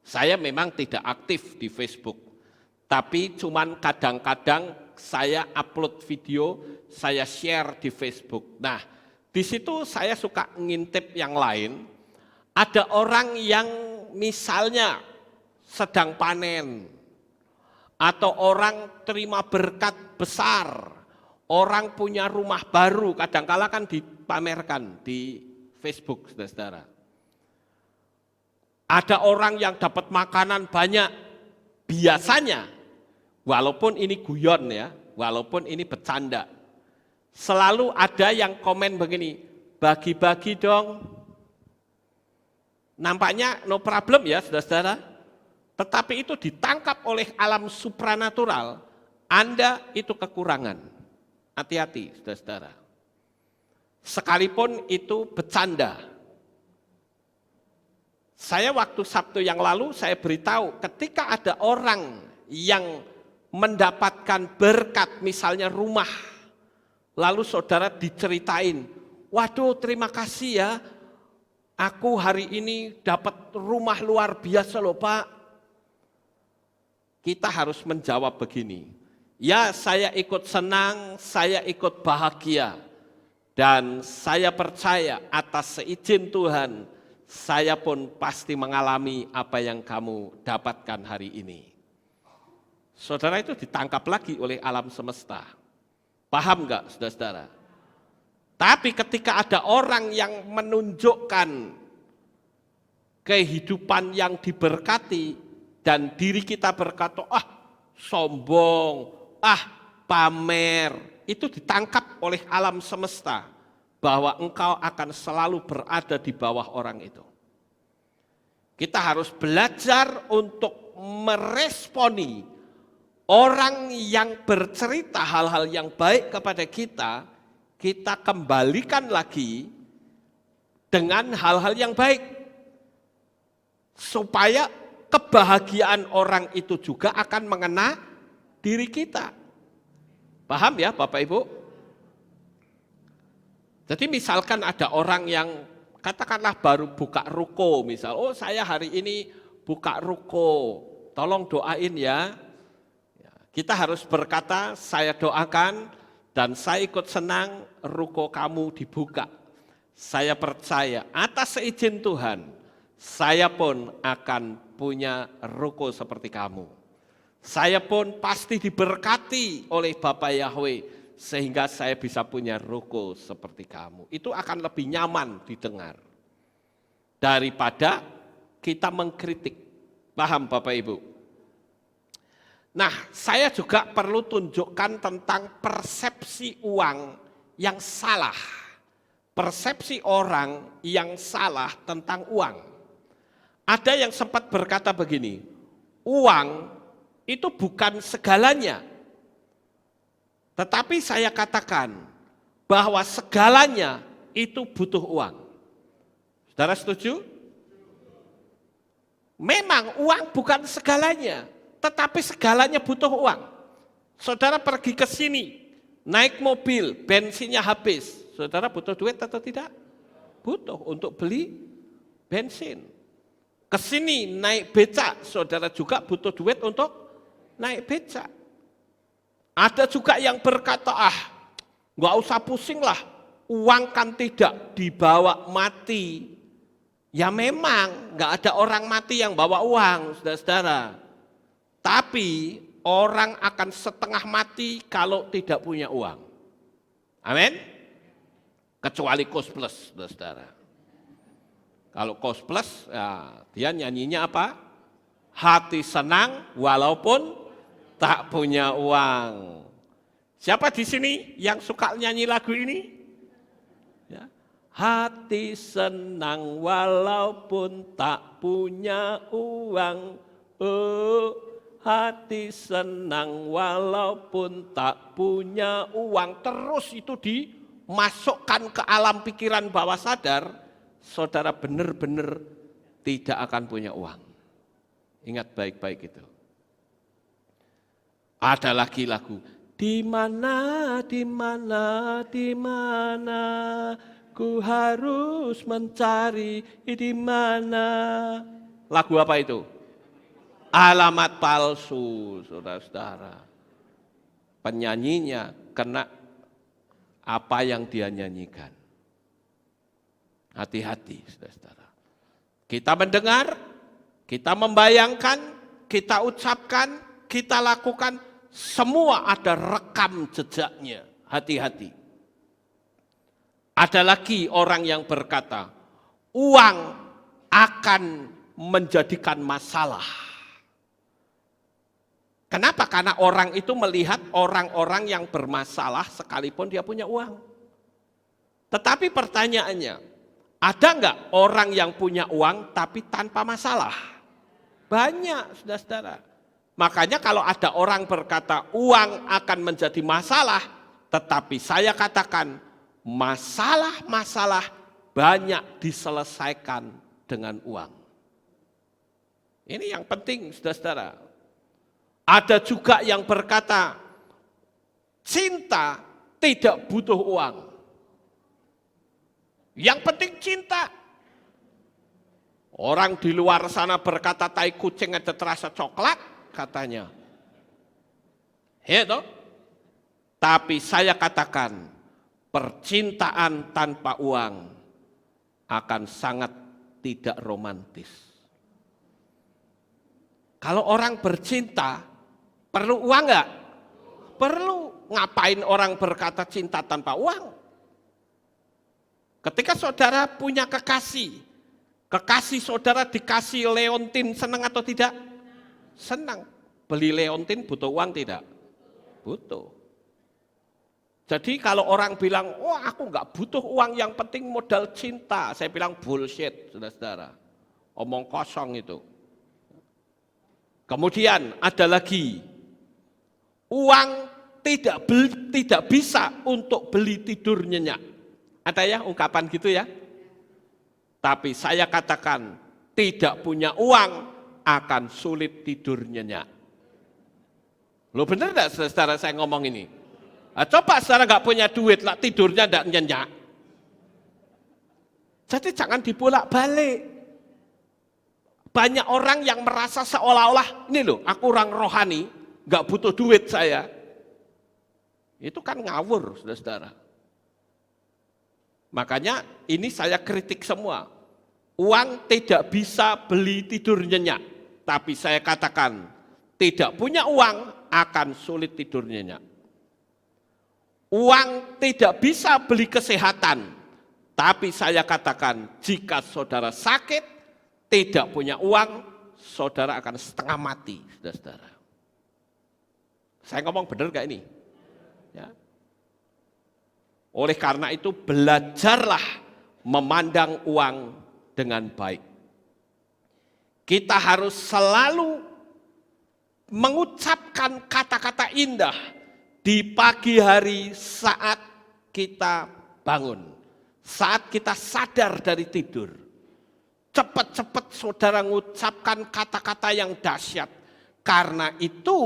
Saya memang tidak aktif di Facebook, tapi cuman kadang-kadang saya upload video, saya share di Facebook. Nah, di situ saya suka ngintip yang lain. Ada orang yang misalnya sedang panen, atau orang terima berkat besar, orang punya rumah baru, kadang-kala kan dipamerkan di Facebook, saudara-saudara. Ada orang yang dapat makanan banyak, biasanya, walaupun ini guyon ya, walaupun ini bercanda, selalu ada yang komen begini, bagi-bagi dong. Nampaknya no problem ya saudara-saudara, tetapi itu ditangkap oleh alam supranatural, Anda itu kekurangan. Hati-hati saudara-saudara. Sekalipun itu bercanda. Saya waktu Sabtu yang lalu saya beritahu ketika ada orang yang mendapatkan berkat misalnya rumah, lalu saudara diceritain, waduh terima kasih ya, aku hari ini dapat rumah luar biasa loh Pak. Kita harus menjawab begini, ya saya ikut senang, saya ikut bahagia, dan saya percaya atas seizin Tuhan, saya pun pasti mengalami apa yang kamu dapatkan hari ini. Saudara itu ditangkap lagi oleh alam semesta. Paham enggak saudara-saudara? Tapi ketika ada orang yang menunjukkan kehidupan yang diberkati dan diri kita berkata, sombong, pamer, itu ditangkap oleh alam semesta bahwa engkau akan selalu berada di bawah orang itu. Kita harus belajar untuk meresponi orang yang bercerita hal-hal yang baik kepada kita, kita kembalikan lagi dengan hal-hal yang baik. Supaya kebahagiaan orang itu juga akan mengena diri kita. Paham ya Bapak Ibu? Jadi misalkan ada orang yang katakanlah baru buka ruko misal, saya hari ini buka ruko, tolong doain ya. Kita harus berkata, saya doakan dan saya ikut senang ruko kamu dibuka. Saya percaya atas seizin Tuhan, saya pun akan punya ruko seperti kamu. Saya pun pasti diberkati oleh Bapa Yahweh sehingga saya bisa punya ruko seperti kamu. Itu akan lebih nyaman didengar daripada kita mengkritik. Paham Bapak Ibu? Nah, saya juga perlu tunjukkan tentang persepsi uang yang salah. Persepsi orang yang salah tentang uang. Ada yang sempat berkata begini, uang itu bukan segalanya. Tetapi saya katakan bahwa segalanya itu butuh uang. Saudara setuju? Memang uang bukan segalanya, tetapi segalanya butuh uang. Saudara pergi ke sini, naik mobil, bensinnya habis. Saudara butuh duit atau tidak? Butuh untuk beli bensin. Ke sini naik becak, saudara juga butuh duit untuk naik becak. Ada juga yang berkata, nggak usah pusing lah, uang kan tidak dibawa mati. Ya memang nggak ada orang mati yang bawa uang, saudara-saudara. Tapi orang akan setengah mati kalau tidak punya uang. Amin? Kecuali Kos Plus, saudara-saudara. Kalau Kos Plus, ya, dia nyanyinya apa? Hati senang walaupun tak punya uang. Siapa di sini yang suka nyanyi lagu ini? Ya. Hati senang walaupun tak punya uang. Oh, hati senang walaupun tak punya uang. Terus itu dimasukkan ke alam pikiran bawah sadar, saudara benar-benar tidak akan punya uang. Ingat baik-baik itu. Ada lagi lagu, di mana ku harus mencari di mana. Lagu apa itu? Alamat palsu, saudara-saudara. Penyanyinya kena apa yang dia nyanyikan. Hati-hati, saudara-saudara. Kita mendengar, kita membayangkan, kita ucapkan, kita lakukan, semua ada rekam jejaknya. Hati-hati. Ada lagi orang yang berkata, uang akan menjadikan masalah. Kenapa? Karena orang itu melihat orang-orang yang bermasalah sekalipun dia punya uang. Tetapi pertanyaannya, ada enggak orang yang punya uang tapi tanpa masalah? Banyak, saudara-saudara. Makanya kalau ada orang berkata uang akan menjadi masalah, tetapi saya katakan masalah-masalah banyak diselesaikan dengan uang. Ini yang penting, saudara-saudara. Ada juga yang berkata cinta tidak butuh uang. Yang penting cinta. Orang di luar sana berkata tai kucing ada terasa coklat. Katanya, ya toh? Tapi saya katakan, percintaan tanpa uang akan sangat tidak romantis. Kalau orang bercinta, perlu uang enggak? Perlu. Ngapain orang berkata cinta tanpa uang? Ketika saudara punya kekasih, kekasih saudara dikasih leontin, senang atau tidak? Senang. Beli leontin butuh uang tidak? Butuh. Jadi kalau orang bilang, oh aku nggak butuh uang, yang penting modal cinta. Saya bilang bullshit, saudara-saudara. Omong kosong itu. Kemudian ada lagi, uang tidak bisa untuk beli tidur nyenyak. Ada ya ungkapan gitu ya? Tapi saya katakan, tidak punya uang akan sulit tidur nyenyak. Loh benar enggak saudara saya ngomong ini? Nah, coba saudara nggak punya duit, lah tidurnya enggak nyenyak. Jadi jangan dibolak-balik. Banyak orang yang merasa seolah-olah, ini loh aku orang rohani, nggak butuh duit saya. Itu kan ngawur saudara-saudara. Makanya ini saya kritik semua. Uang tidak bisa beli tidur nyenyak. Tapi saya katakan, tidak punya uang akan sulit tidur nyenyak. Uang tidak bisa beli kesehatan. Tapi saya katakan, jika saudara sakit, tidak punya uang, saudara akan setengah mati, saudara-saudara. Saya ngomong benar gak ini? Ya. Oleh karena itu belajarlah memandang uang dengan baik. Kita harus selalu mengucapkan kata-kata indah di pagi hari saat kita bangun. Saat kita sadar dari tidur. Cepat-cepat saudara mengucapkan kata-kata yang dahsyat. Karena itu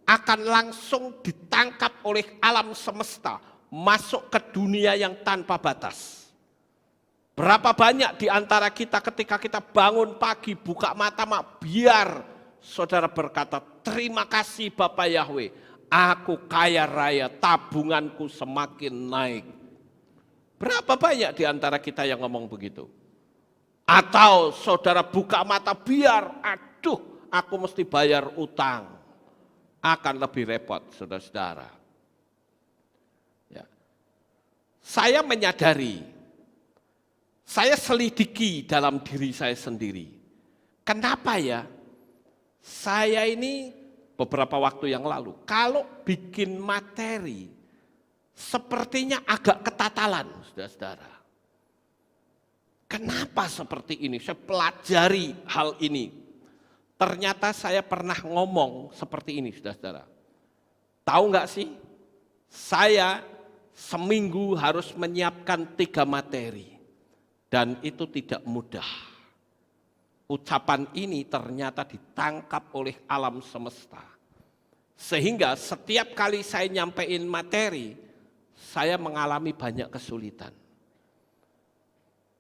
akan langsung ditangkap oleh alam semesta. Masuk ke dunia yang tanpa batas. Berapa banyak di antara kita ketika kita bangun pagi, buka mata, biar saudara berkata, terima kasih Bapak Yahweh, aku kaya raya, tabunganku semakin naik. Berapa banyak di antara kita yang ngomong begitu? Atau saudara buka mata, biar, aduh, aku mesti bayar utang. Akan lebih repot, saudara-saudara. Saya menyadari, saya selidiki dalam diri saya sendiri. Kenapa ya? Saya ini beberapa waktu yang lalu, kalau bikin materi, sepertinya agak ketatalan, saudara-saudara. Kenapa seperti ini? Saya pelajari hal ini. Ternyata saya pernah ngomong seperti ini, saudara-saudara. Tahu nggak sih? Saya seminggu harus menyiapkan 3 materi. Dan itu tidak mudah. Ucapan ini ternyata ditangkap oleh alam semesta. Sehingga setiap kali saya nyampein materi, saya mengalami banyak kesulitan.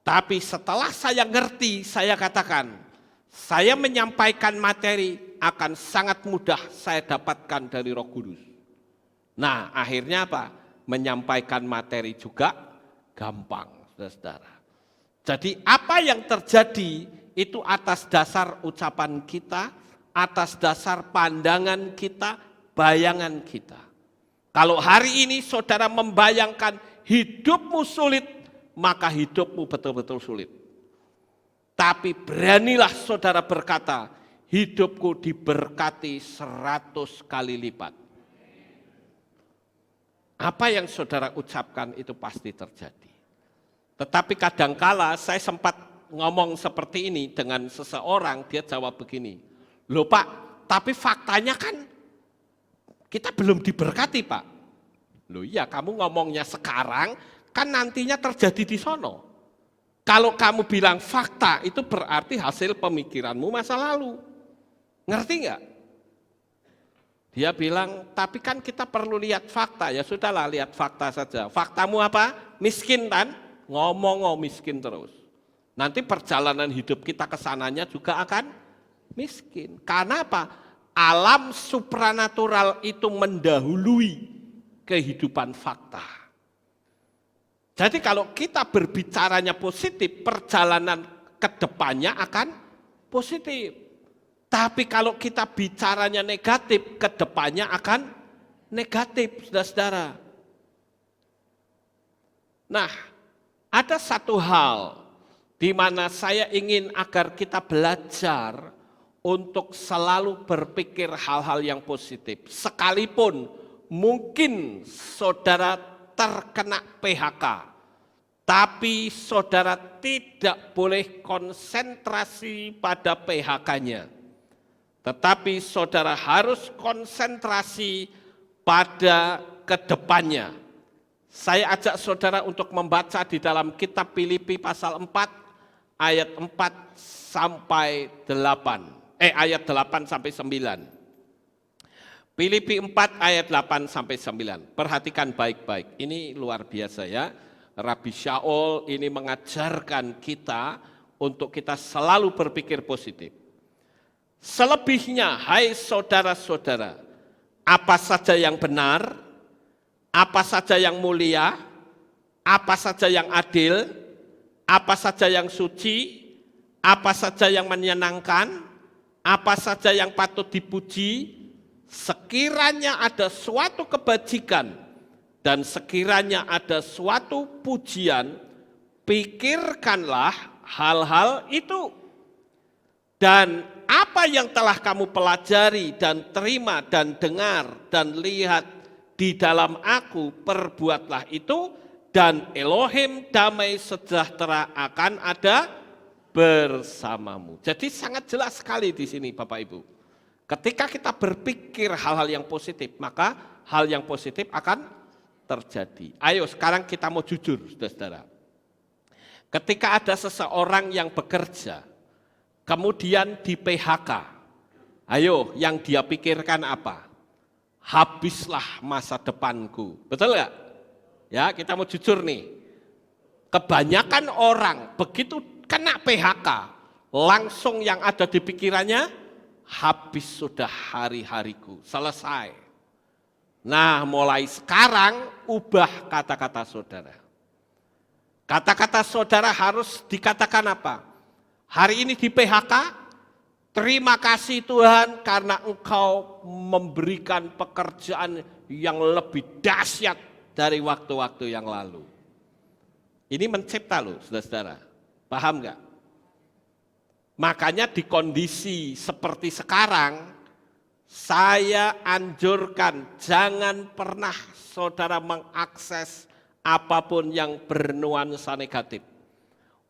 Tapi setelah saya ngerti, saya katakan, saya menyampaikan materi akan sangat mudah saya dapatkan dari Roh Kudus. Nah, akhirnya apa? Menyampaikan materi juga gampang, saudara. Jadi apa yang terjadi itu atas dasar ucapan kita, atas dasar pandangan kita, bayangan kita. Kalau hari ini saudara membayangkan hidupmu sulit, maka hidupmu betul-betul sulit. Tapi beranilah saudara berkata, hidupku diberkati 100 kali lipat. Apa yang saudara ucapkan itu pasti terjadi. Tetapi kadangkala saya sempat ngomong seperti ini dengan seseorang, dia jawab begini, loh Pak, tapi faktanya kan kita belum diberkati Pak. Loh iya, kamu ngomongnya sekarang, kan nantinya terjadi di sono. Kalau kamu bilang fakta, itu berarti hasil pemikiranmu masa lalu. Ngerti nggak? Dia bilang, tapi kan kita perlu lihat fakta. Ya sudahlah, lihat fakta saja. Faktamu apa? Miskin kan? Ngomong miskin terus. Nanti perjalanan hidup kita ke sananya juga akan miskin. Karena apa? Alam supranatural itu mendahului kehidupan fakta. Jadi kalau kita berbicaranya positif, perjalanan ke depannya akan positif. Tapi kalau kita bicaranya negatif, ke depannya akan negatif, saudara-saudara. Nah, Ada satu hal di mana saya ingin agar kita belajar untuk selalu berpikir hal-hal yang positif. Sekalipun mungkin saudara terkena PHK, tapi saudara tidak boleh konsentrasi pada PHK-nya. Tetapi saudara harus konsentrasi pada kedepannya. Saya ajak saudara untuk membaca di dalam kitab Filipi pasal 4 ayat 4 sampai 8. Ayat 8 sampai 9. Filipi 4 ayat 8 sampai 9. Perhatikan baik-baik. Ini luar biasa ya. Rabi Shaul ini mengajarkan kita untuk kita selalu berpikir positif. Selebihnya, hai saudara-saudara, apa saja yang benar, apa saja yang mulia, apa saja yang adil, apa saja yang suci, apa saja yang menyenangkan, apa saja yang patut dipuji, sekiranya ada suatu kebajikan dan sekiranya ada suatu pujian, pikirkanlah hal-hal itu. Dan apa yang telah kamu pelajari dan terima dan dengar dan lihat di dalam aku, perbuatlah itu, dan Elohim damai sejahtera akan ada bersamamu. Jadi sangat jelas sekali di sini Bapak Ibu. Ketika kita berpikir hal-hal yang positif, maka hal yang positif akan terjadi. Ayo sekarang kita mau jujur, saudara-saudara. Ketika ada seseorang yang bekerja, kemudian di PHK, ayo yang dia pikirkan apa? Habislah masa depanku. Betul nggak? Ya, kita mau jujur nih. Kebanyakan orang begitu kena PHK, langsung yang ada di pikirannya, habis sudah hari-hariku, selesai. Nah, mulai sekarang ubah kata-kata saudara. Kata-kata saudara harus dikatakan apa? Hari ini di PHK, terima kasih Tuhan karena Engkau memberikan pekerjaan yang lebih dahsyat dari waktu-waktu yang lalu. Ini mencipta loh, saudara-saudara. Paham nggak? Makanya di kondisi seperti sekarang, saya anjurkan jangan pernah saudara mengakses apapun yang bernuansa negatif.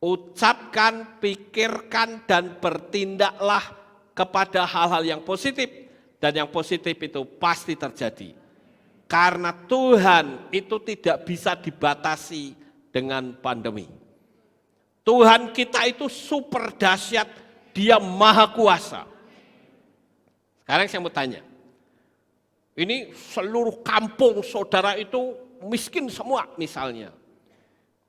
Ucapkan, pikirkan, dan bertindaklah kepada hal-hal yang positif. Dan yang positif itu pasti terjadi. Karena Tuhan itu tidak bisa dibatasi dengan pandemi. Tuhan kita itu super dahsyat, Dia maha kuasa. Sekarang saya mau tanya, ini seluruh kampung saudara itu miskin semua misalnya.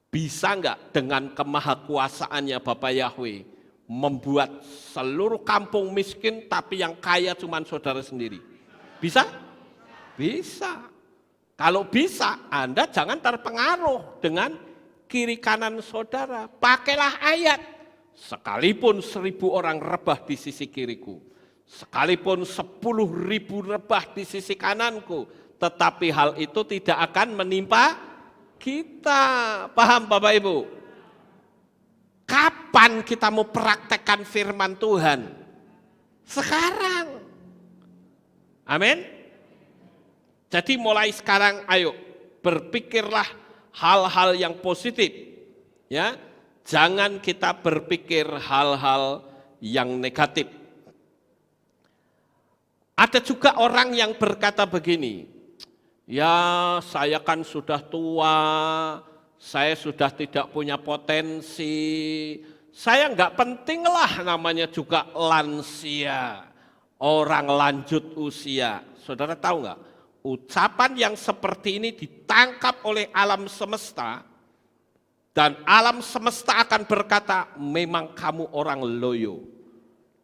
Bisa enggak dengan kemahakuasaannya Bapak Yahweh membuat seluruh kampung miskin tapi yang kaya cuma saudara sendiri? Bisa? Bisa. Kalau bisa, Anda jangan terpengaruh dengan kiri kanan saudara. Pakailah ayat. Sekalipun 1.000 orang rebah di sisi kiriku, sekalipun 10.000 rebah di sisi kananku, tetapi hal itu tidak akan menimpa kita. Paham Bapak Ibu? Kapan kita mau praktekkan firman Tuhan? Sekarang. Amin. Jadi mulai sekarang ayo berpikirlah hal-hal yang positif. Ya, jangan kita berpikir hal-hal yang negatif. Ada juga orang yang berkata begini, ya saya kan sudah tua, saya sudah tidak punya potensi, saya enggak penting lah namanya juga lansia, orang lanjut usia. Saudara tahu enggak? Ucapan yang seperti ini ditangkap oleh alam semesta dan alam semesta akan berkata memang kamu orang loyo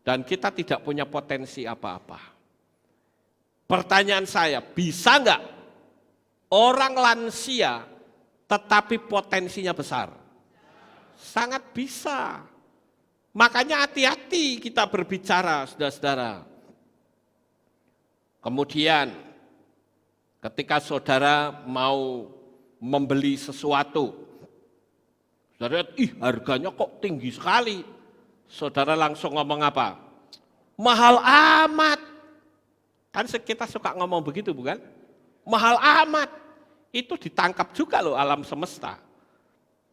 dan kita tidak punya potensi apa-apa. Pertanyaan saya, bisa enggak orang lansia tetapi potensinya besar? Sangat bisa. Makanya hati-hati kita berbicara, saudara-saudara. Kemudian ketika saudara mau membeli sesuatu, Saudara, harganya kok tinggi sekali. Saudara langsung ngomong apa? Mahal amat. Kan kita suka ngomong begitu bukan? Mahal amat. Itu ditangkap juga loh alam semesta.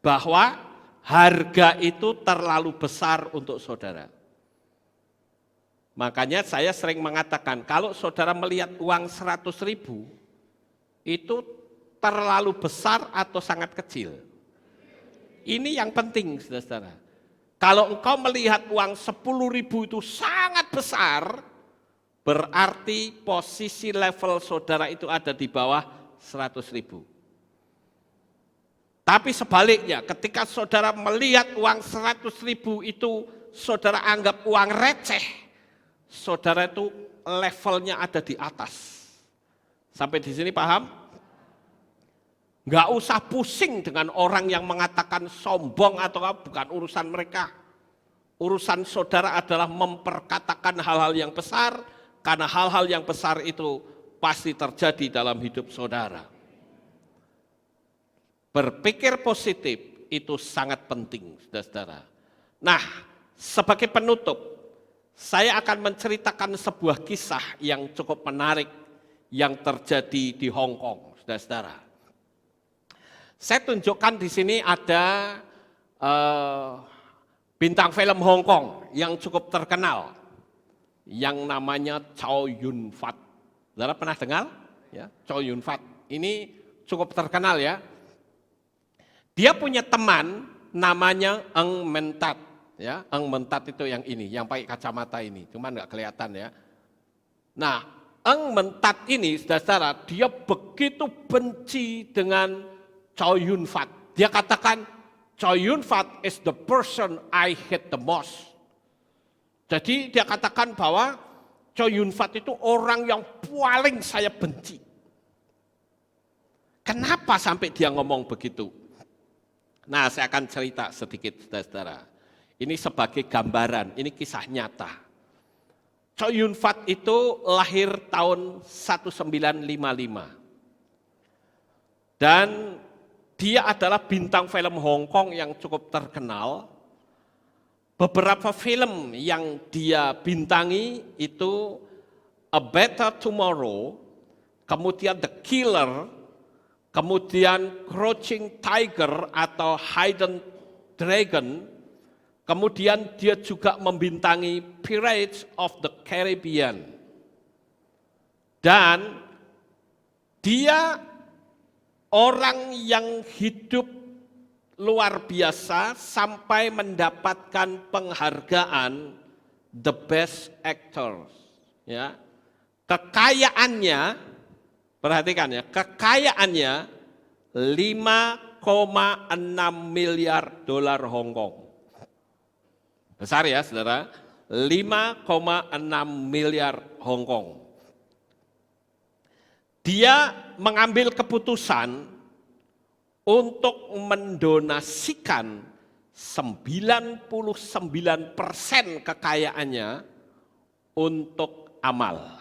Bahwa harga itu terlalu besar untuk saudara. Makanya saya sering mengatakan, kalau saudara melihat uang 100.000, itu terlalu besar atau sangat kecil. Ini yang penting, saudara. Kalau engkau melihat uang 10.000 itu sangat besar, berarti posisi level saudara itu ada di bawah 100.000. Tapi sebaliknya, ketika saudara melihat uang 100.000 itu saudara anggap uang receh, saudara itu levelnya ada di atas. Sampai di sini paham? Enggak usah pusing dengan orang yang mengatakan sombong atau apa, bukan urusan mereka. Urusan saudara adalah memperkatakan hal-hal yang besar, karena hal-hal yang besar itu pasti terjadi dalam hidup saudara. Berpikir positif itu sangat penting, saudara-saudara. Nah, sebagai penutup, saya akan menceritakan sebuah kisah yang cukup menarik yang terjadi di Hong Kong, saudara-saudara. Saya tunjukkan di sini ada bintang film Hong Kong yang cukup terkenal, yang namanya Chow Yun Fat. Saudara pernah dengar? Ya, Chow Yun Fat. Ini cukup terkenal ya. Dia punya teman namanya Eng Mentat, ya. Eng Mentat itu yang ini, yang pakai kacamata ini, cuman nggak kelihatan ya. Nah, Eng Mentat ini, saudara, dia begitu benci dengan Chow Yun Fat. Dia katakan, Chow Yun Fat is the person I hate the most. Jadi dia katakan bahwa Chow Yun Fat itu orang yang paling saya benci. Kenapa sampai dia ngomong begitu? Nah, saya akan cerita sedikit, saudara-saudara. Ini sebagai gambaran, ini kisah nyata. Chow Yun Fat itu lahir tahun 1955. Dan dia adalah bintang film Hong Kong yang cukup terkenal. Beberapa film yang dia bintangi itu A Better Tomorrow, kemudian The Killer, kemudian Crouching Tiger atau Hidden Dragon, kemudian dia juga membintangi Pirates of the Caribbean. Dan dia orang yang hidup luar biasa sampai mendapatkan penghargaan The Best Actors. Ya. Kekayaannya, perhatikan ya, kekayaannya 5,6 miliar dolar Hong Kong. Besar ya saudara, 5,6 miliar Hong Kong. Dia mengambil keputusan untuk mendonasikan 99% kekayaannya untuk amal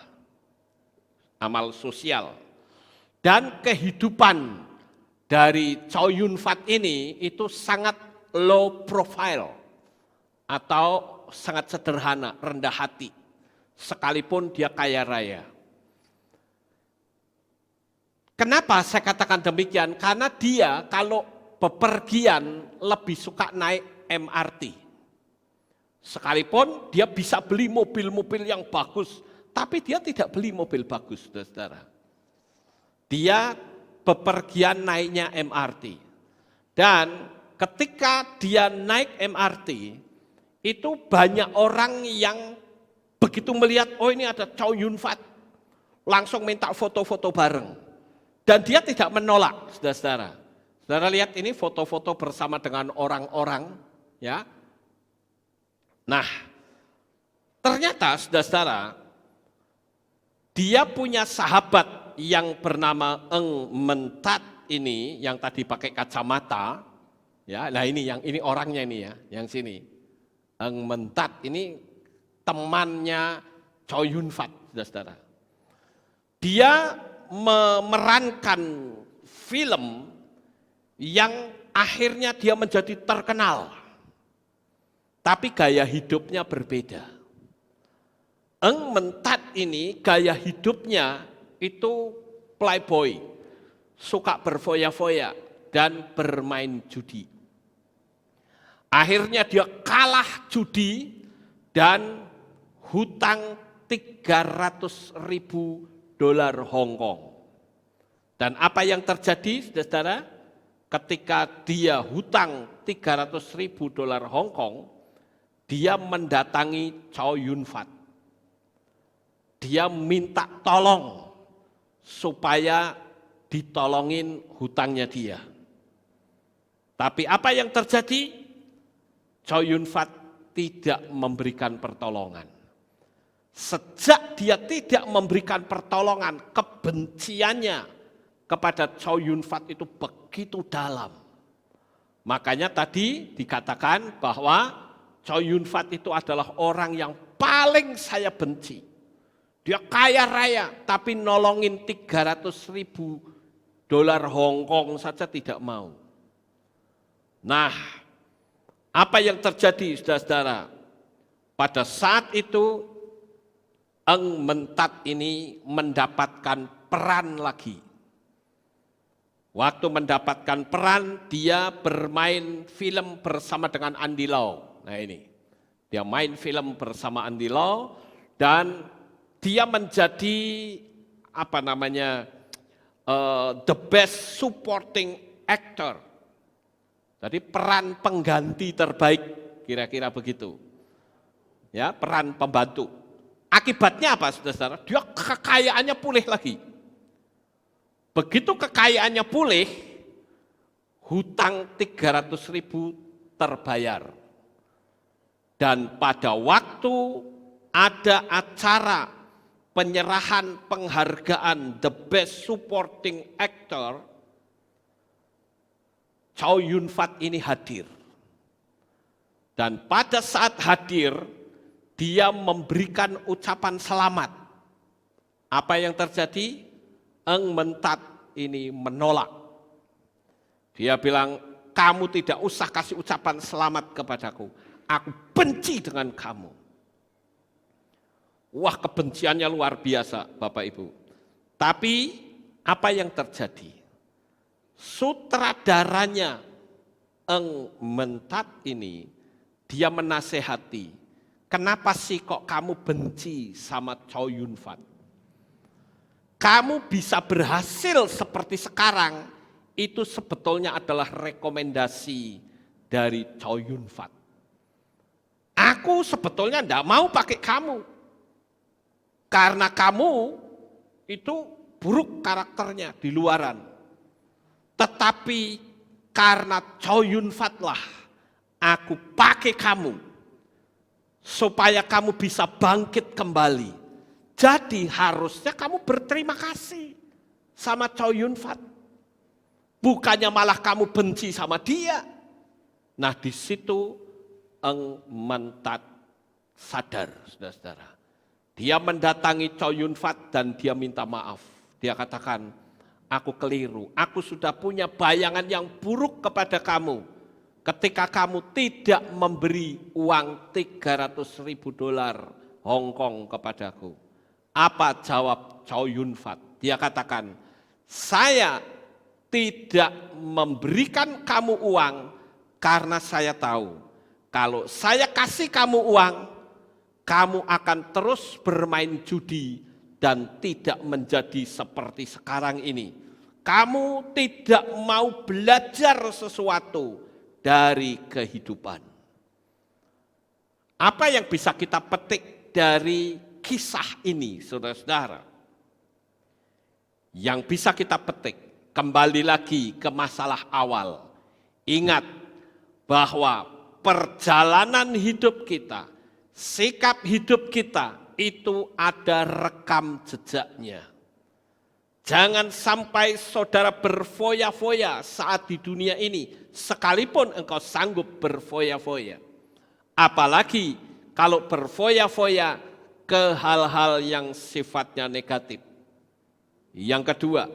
sosial. Dan kehidupan dari Chow Yun Fat ini itu sangat low profile atau sangat sederhana, rendah hati, sekalipun dia kaya raya. Kenapa saya katakan demikian? Karena dia kalau bepergian lebih suka naik MRT. Sekalipun dia bisa beli mobil-mobil yang bagus, tapi dia tidak beli mobil bagus, saudara. Dia bepergian naiknya MRT. Dan ketika dia naik MRT, itu banyak orang yang begitu melihat, oh ini ada Chow Yun Fat, langsung minta foto-foto bareng. Dan dia tidak menolak, saudara-saudara. Saudara lihat ini foto-foto bersama dengan orang-orang, ya. Nah, ternyata saudara-saudara, dia punya sahabat yang bernama Eng Mentat ini, yang tadi pakai kacamata, ya. Nah ini orangnya ini ya, yang sini. Eng Mentat ini temannya Chow Yun Fat, saudara-saudara. Dia memerankan film yang akhirnya dia menjadi terkenal. Tapi gaya hidupnya berbeda. Eng Mentat ini gaya hidupnya itu playboy, suka berfoya-foya dan bermain judi. Akhirnya dia kalah judi dan hutang $300.000 Hong Kong. Dan apa yang terjadi, saudara? Ketika dia hutang $300.000 Hong Kong, dia mendatangi Chow Yun Fat. Dia minta tolong supaya ditolongin hutangnya dia. Tapi apa yang terjadi? Chow Yun Fat tidak memberikan pertolongan. Sejak dia tidak memberikan pertolongan, kebenciannya kepada Chow Yun Fat itu begitu dalam. Makanya tadi dikatakan bahwa Chow Yun Fat itu adalah orang yang paling saya benci. Dia kaya raya, tapi nolongin $300.000 Hong Kong saja tidak mau. Nah, apa yang terjadi, saudara-saudara? Pada saat itu, Eng Mentat ini mendapatkan peran lagi. Waktu mendapatkan peran, dia bermain film bersama dengan Andy Lau. Nah ini, dia main film bersama Andy Lau dan dia menjadi the best supporting actor. Jadi peran pengganti terbaik, kira-kira begitu. Ya, peran pembantu. Akibatnya apa, saudara? Dia kekayaannya pulih lagi. Begitu kekayaannya pulih, hutang 300.000 terbayar. Dan pada waktu ada acara penyerahan penghargaan The Best Supporting Actor, Chow Yun Fat ini hadir. Dan pada saat hadir, dia memberikan ucapan selamat. Apa yang terjadi? Eng Mentat ini menolak. Dia bilang, kamu tidak usah kasih ucapan selamat kepadaku. Aku benci dengan kamu. Wah, kebenciannya luar biasa, Bapak Ibu. Tapi apa yang terjadi? Sutradaranya Eng Mentat ini, dia menasehati, kenapa sih kok kamu benci sama Chow Yun Fat? Kamu bisa berhasil seperti sekarang, itu sebetulnya adalah rekomendasi dari Chow Yun Fat. Aku sebetulnya tidak mau pakai kamu. Karena kamu itu buruk karakternya di luaran. Tetapi karena Chow Yun Fat lah, aku pakai kamu. Supaya kamu bisa bangkit kembali. Jadi harusnya kamu berterima kasih sama Chow Yun Fat. Bukannya malah kamu benci sama dia. Nah di situ Eng Mentat sadar, saudara-saudara. Dia mendatangi Chow Yun Fat dan dia minta maaf. Dia katakan, aku keliru, aku sudah punya bayangan yang buruk kepada kamu. Ketika kamu tidak memberi uang $300.000 Hong Kong kepadaku. Apa jawab Chow Yun Fat? Dia katakan, saya tidak memberikan kamu uang karena saya tahu kalau saya kasih kamu uang, kamu akan terus bermain judi dan tidak menjadi seperti sekarang ini. Kamu tidak mau belajar sesuatu dari kehidupan. Apa yang bisa kita petik dari kisah ini, saudara-saudara? Yang bisa kita petik, kembali lagi ke masalah awal. Ingat bahwa perjalanan hidup kita, sikap hidup kita itu ada rekam jejaknya. Jangan sampai saudara berfoya-foya saat di dunia ini, sekalipun engkau sanggup berfoya-foya. Apalagi kalau berfoya-foya ke hal-hal yang sifatnya negatif. Yang kedua,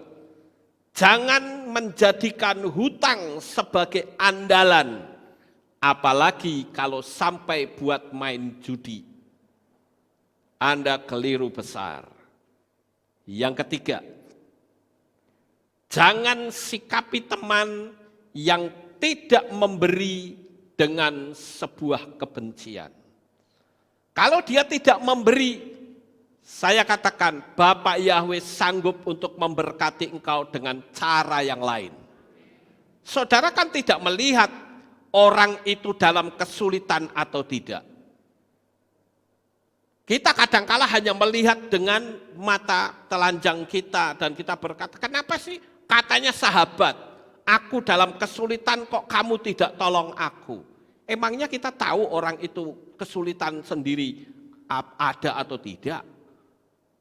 Jangan menjadikan hutang sebagai andalan, apalagi kalau sampai buat main judi. Anda keliru besar. Yang ketiga, jangan sikapi teman yang tidak memberi dengan sebuah kebencian. Kalau dia tidak memberi, saya katakan, Bapak Yahweh sanggup untuk memberkati engkau dengan cara yang lain. Saudara kan tidak melihat orang itu dalam kesulitan atau tidak. Kita kadangkala hanya melihat dengan mata telanjang kita dan kita berkata, kenapa sih katanya sahabat, aku dalam kesulitan kok kamu tidak tolong aku. Emangnya kita tahu orang itu kesulitan sendiri ada atau tidak?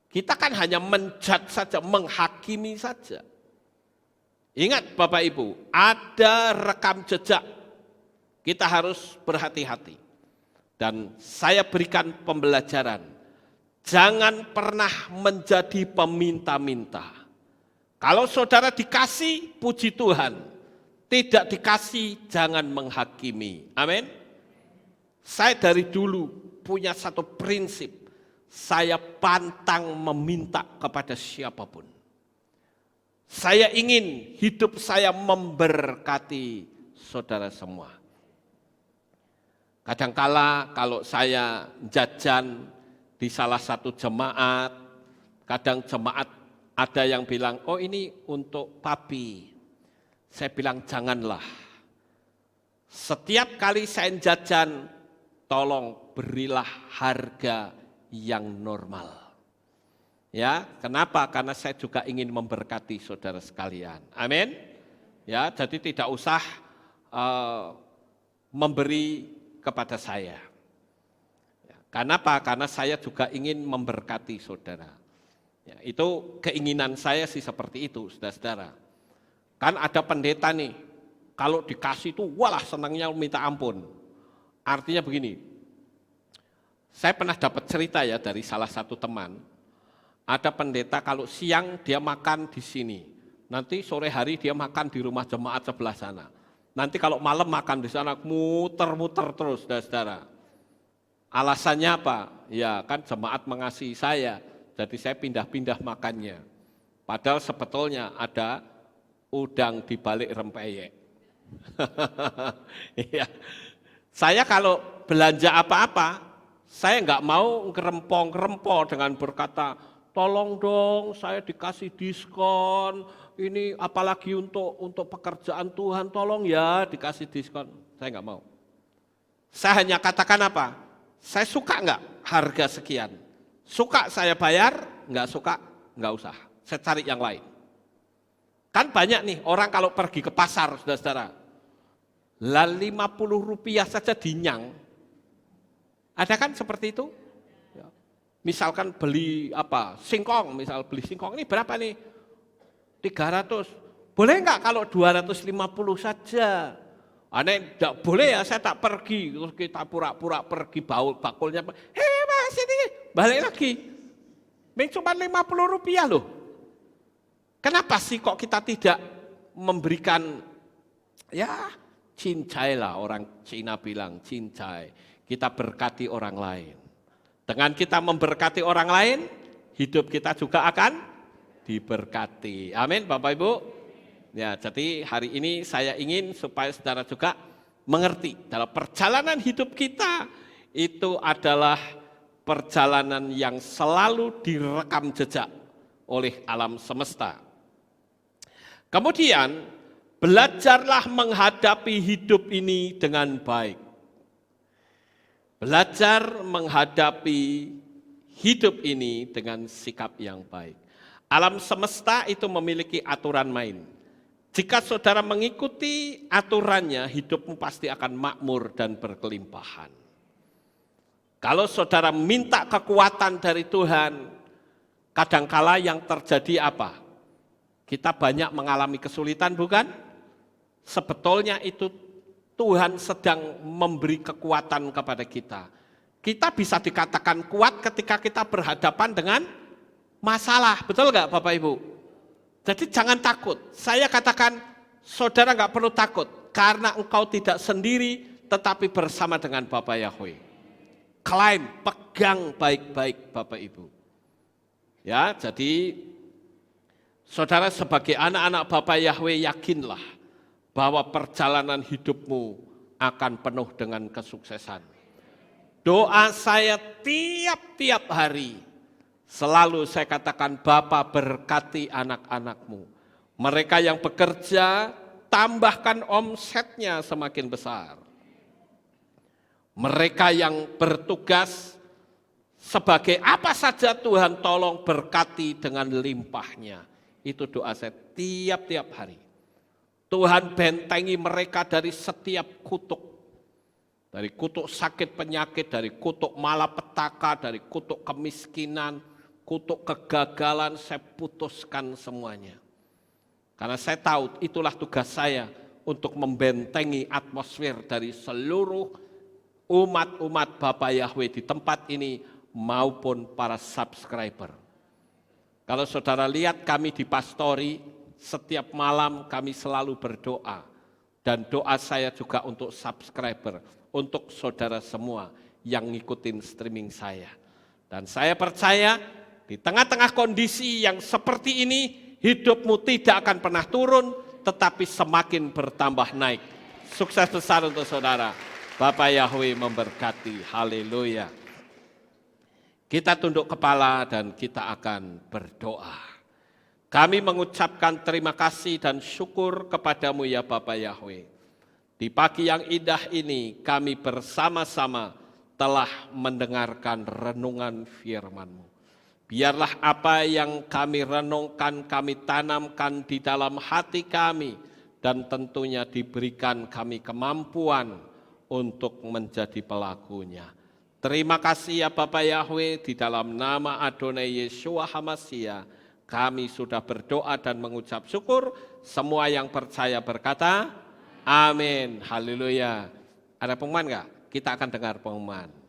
Kita kan hanya menjudge saja, menghakimi saja. Ingat Bapak Ibu, ada rekam jejak. Kita harus berhati-hati. Dan saya berikan pembelajaran. Jangan pernah menjadi peminta-minta. Kalau saudara dikasih, puji Tuhan. Tidak dikasih, jangan menghakimi. Amin. Saya dari dulu punya satu prinsip. Saya pantang meminta kepada siapapun. Saya ingin hidup saya memberkati saudara semua. Kadangkala kalau saya jajan di salah satu jemaat, kadang jemaat ada yang bilang, oh ini untuk papi. Saya bilang janganlah. Setiap kali saya jajan, tolong berilah harga yang normal. Ya, kenapa? Karena saya juga ingin memberkati saudara sekalian. Amin. Ya, jadi tidak usah memberi kepada saya. Ya, kenapa? Karena saya juga ingin memberkati saudara. Ya, itu keinginan saya sih seperti itu, saudara-saudara. Kan ada pendeta nih, kalau dikasih itu walah senangnya minta ampun. Artinya begini. Saya pernah dapat cerita ya dari salah satu teman, ada pendeta kalau siang dia makan di sini, nanti sore hari dia makan di rumah jemaat sebelah sana. Nanti kalau malam makan di sana, muter-muter terus, saudara-saudara. Alasannya apa? Ya kan jemaat mengasihi saya, jadi saya pindah-pindah makannya. Padahal sebetulnya ada udang di balik rempeyek. Ya. Saya kalau belanja apa-apa, saya enggak mau ngerempong-ngerempong dengan berkata, tolong dong saya dikasih diskon, ini apalagi untuk pekerjaan Tuhan, tolong ya dikasih diskon. Saya enggak mau. Saya hanya katakan apa? Saya suka enggak harga sekian? Suka saya bayar, enggak suka, enggak usah. Saya cari yang lain. Kan banyak nih orang kalau pergi ke pasar, saudara-saudara. Lah 50 rupiah saja dinyang. Ada kan seperti itu? Ya. Misalkan beli apa? Singkong, misal beli singkong ini berapa nih? 300. Boleh enggak kalau 250 saja? Aneh enggak boleh ya, saya tak pergi. Terus kita pura-pura pergi bakulnya. Mas ini balik lagi. Cuma 50 rupiah loh. Kenapa sih kok kita tidak memberikan, ya cincai lah, orang Cina bilang cincai. Kita berkati orang lain. Dengan kita memberkati orang lain, hidup kita juga akan diberkati. Amin Bapak Ibu. Ya, jadi hari ini saya ingin supaya saudara juga mengerti dalam perjalanan hidup kita itu adalah perjalanan yang selalu direkam jejak oleh alam semesta. Kemudian belajarlah menghadapi hidup ini dengan baik. Belajar menghadapi hidup ini dengan sikap yang baik. Alam semesta itu memiliki aturan main. Jika saudara mengikuti aturannya, hidupmu pasti akan makmur dan berkelimpahan. Kalau saudara minta kekuatan dari Tuhan, kadangkala yang terjadi apa? Kita banyak mengalami kesulitan, bukan? Sebetulnya itu Tuhan sedang memberi kekuatan kepada kita. Kita bisa dikatakan kuat ketika kita berhadapan dengan masalah, betul nggak Bapak Ibu? Jadi jangan takut. Saya katakan saudara nggak perlu takut karena engkau tidak sendiri tetapi bersama dengan Bapa Yahweh. Klaim, pegang baik-baik Bapak Ibu. Ya, jadi saudara sebagai anak-anak Bapa Yahweh yakinlah bahwa perjalanan hidupmu akan penuh dengan kesuksesan. Doa saya tiap-tiap hari selalu saya katakan, Bapa berkati anak-anakmu. Mereka yang bekerja, tambahkan omsetnya semakin besar. Mereka yang bertugas sebagai apa saja Tuhan tolong berkati dengan limpahnya. Itu doa saya tiap-tiap hari. Tuhan bentengi mereka dari setiap kutuk. Dari kutuk sakit penyakit, dari kutuk malapetaka, dari kutuk kemiskinan, kutuk kegagalan, saya putuskan semuanya. Karena saya tahu itulah tugas saya untuk membentengi atmosfer dari seluruh umat-umat Bapa Yahweh di tempat ini maupun para subscriber. Kalau saudara lihat kami di Pastori, setiap malam kami selalu berdoa. Dan doa saya juga untuk subscriber, untuk saudara semua yang ngikutin streaming saya. Dan saya percaya di tengah-tengah kondisi yang seperti ini, hidupmu tidak akan pernah turun, tetapi semakin bertambah naik. Sukses besar untuk saudara. Bapak Yahweh memberkati. Haleluya. Kita tunduk kepala dan kita akan berdoa. Kami mengucapkan terima kasih dan syukur kepadamu ya Bapak Yahweh. Di pagi yang indah ini kami bersama-sama telah mendengarkan renungan firman-Mu. Biarlah apa yang kami renungkan, kami tanamkan di dalam hati kami. Dan tentunya diberikan kami kemampuan untuk menjadi pelakunya. Terima kasih ya Bapak Yahweh, di dalam nama Adonai Yeshua HaMashiach. Kami sudah berdoa dan mengucap syukur. Semua yang percaya berkata, amin. Haleluya. Ada pengumuman enggak? Kita akan dengar pengumuman.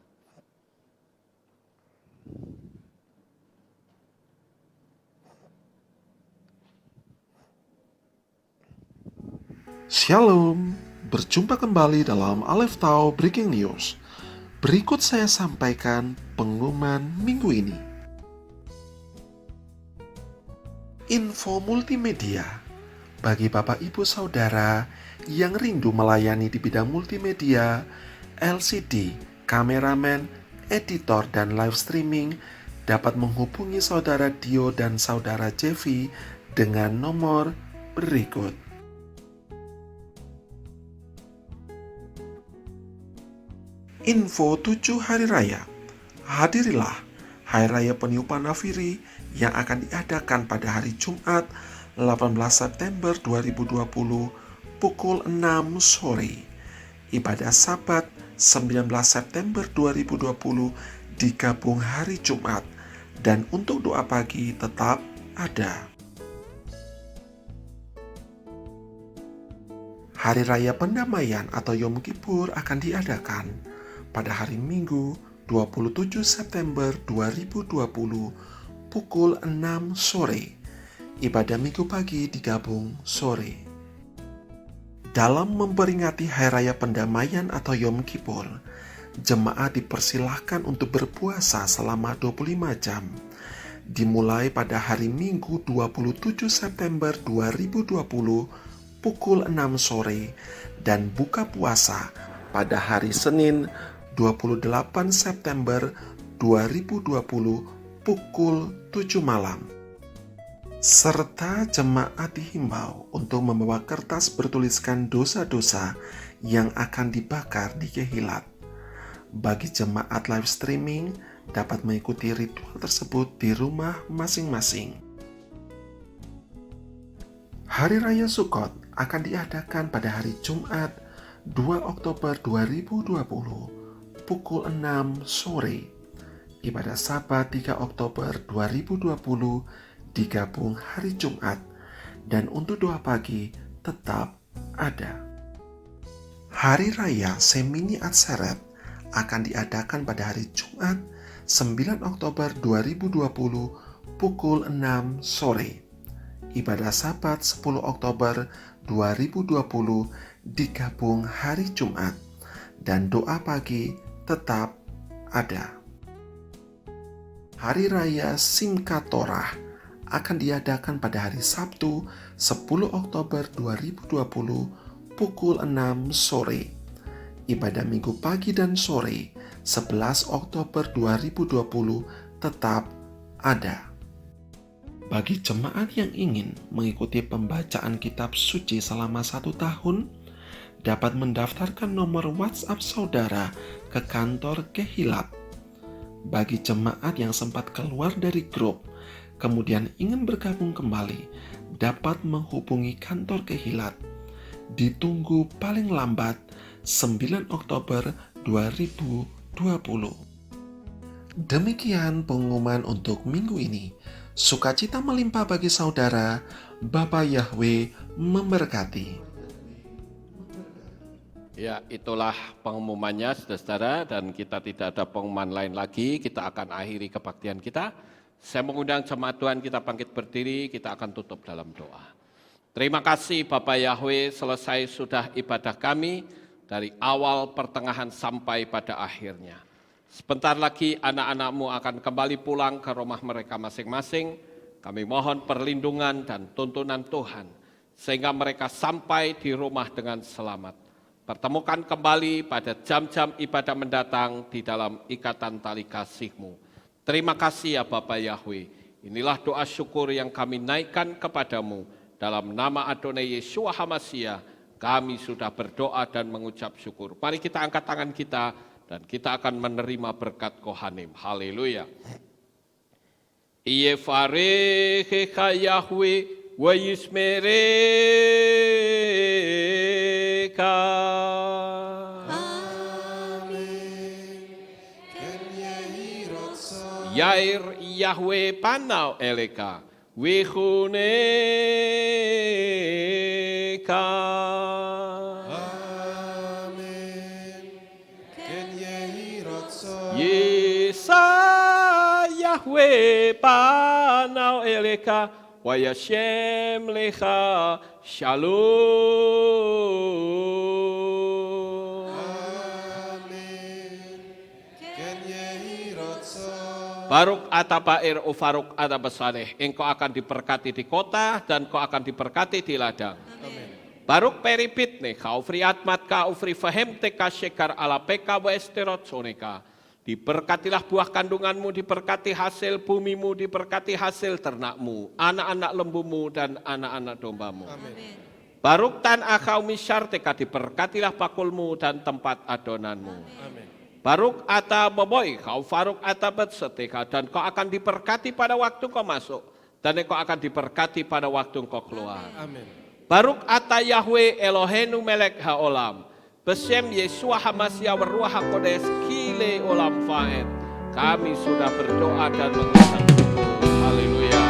Shalom, berjumpa kembali dalam Aleph Tau Breaking News. Berikut saya sampaikan pengumuman minggu ini. Info multimedia bagi Bapak Ibu Saudara yang rindu melayani di bidang multimedia, LCD, kameramen, editor, dan live streaming dapat menghubungi Saudara Dio dan Saudara Jevi dengan nomor berikut. Info 7 Hari Raya. Hadirilah Hari Raya Peniupan Nafiri yang akan diadakan pada hari Jumat 18 September 2020 pukul 6 sore. Ibadah Sabat 19 September 2020 digabung hari Jumat dan untuk doa pagi tetap ada. Hari Raya Pendamaian atau Yom Kippur akan diadakan pada hari Minggu 27 September 2020 pukul 6 sore. Ibadah Minggu pagi digabung sore. Dalam memperingati Hari Raya Pendamaian atau Yom Kippur, jemaat dipersilahkan untuk berpuasa selama 25 jam. Dimulai pada hari Minggu 27 September 2020 pukul 6 sore dan buka puasa pada hari Senin 28 September 2020 pukul 7 malam. Serta jemaat dihimbau untuk membawa kertas bertuliskan dosa-dosa yang akan dibakar di Kehilat. Bagi jemaat live streaming dapat mengikuti ritual tersebut di rumah masing-masing. Hari Raya Sukkot akan diadakan pada hari Jumat 2 Oktober 2020 pukul 6 sore. Ibadah Sabat 3 Oktober 2020 digabung hari Jumat dan untuk doa pagi tetap ada. Hari Raya Shemini Atzeret akan diadakan pada hari Jumat 9 Oktober 2020 pukul 6 sore. ibadah Sabat 10 Oktober 2020 digabung hari Jumat, dan doa pagi tetap ada. Hari Raya Simchat Torah akan diadakan pada hari Sabtu 10 Oktober 2020 pukul 6 sore. Ibadah Minggu pagi dan sore 11 Oktober 2020 tetap ada. Bagi jemaat yang ingin mengikuti pembacaan kitab suci selama 1 tahun, dapat mendaftarkan nomor WhatsApp saudara ke kantor Kehilat. Bagi jemaat yang sempat keluar dari grup, kemudian ingin bergabung kembali, dapat menghubungi kantor Kehilat. Ditunggu paling lambat 9 Oktober 2020. Demikian pengumuman untuk minggu ini. Sukacita melimpah bagi saudara. Bapa Yahweh memberkati. Ya, itulah pengumumannya, saudara-saudara, dan kita tidak ada pengumuman lain lagi. Kita akan akhiri kebaktian kita. Saya mengundang jemaat Tuhan kita bangkit berdiri, kita akan tutup dalam doa. Terima kasih Bapak Yahweh, selesai sudah ibadah kami dari awal, pertengahan, sampai pada akhirnya. Sebentar lagi anak-anak-Mu akan kembali pulang ke rumah mereka masing-masing. Kami mohon perlindungan dan tuntunan Tuhan, sehingga mereka sampai di rumah dengan selamat. Pertemukan kembali pada jam-jam ibadah mendatang di dalam ikatan tali kasih-Mu. Terima kasih ya Bapak Yahweh. Inilah doa syukur yang kami naikkan kepadamu. Dalam nama Adonai Yeshua HaMashiach, kami sudah berdoa dan mengucap syukur. Mari kita angkat tangan kita dan kita akan menerima berkat Kohanim. Haleluya. Yevarechecha Yahweh wa yismerecha. Yair Yahweh panau eleka, wihuneka. Amen. Ken yehi rotso. Yesa Yahweh panau eleka, wa yashem lecha shalom. Baruk atabair ufaruk atabasaleh. Engkau akan diberkati di kota dan kau akan diberkati di ladang. Amen. Baruk peripitne kaufri atmat kaufri fahemte kasyekar ala peka wa esterot soneka. Diberkatilah buah kandunganmu, diberkati hasil bumimu, diberkati hasil ternakmu, anak-anak lembumu dan anak-anak dombamu. Amen. Baruk tan akau misyarteka, diberkatilah pakulmu dan tempat adonanmu. Amen. Baruk ata boboy, kau faruk ata betseteka, dan kau akan diberkati pada waktu kau masuk, dan kau akan diberkati pada waktu kau keluar. Amin. Baruk ata Yahweh Elohenu melek haolam, besem Yeshua HaMashiach Ruach HaKodes kile olam faed. Kami sudah berdoa dan mengucap syukur. Haleluya.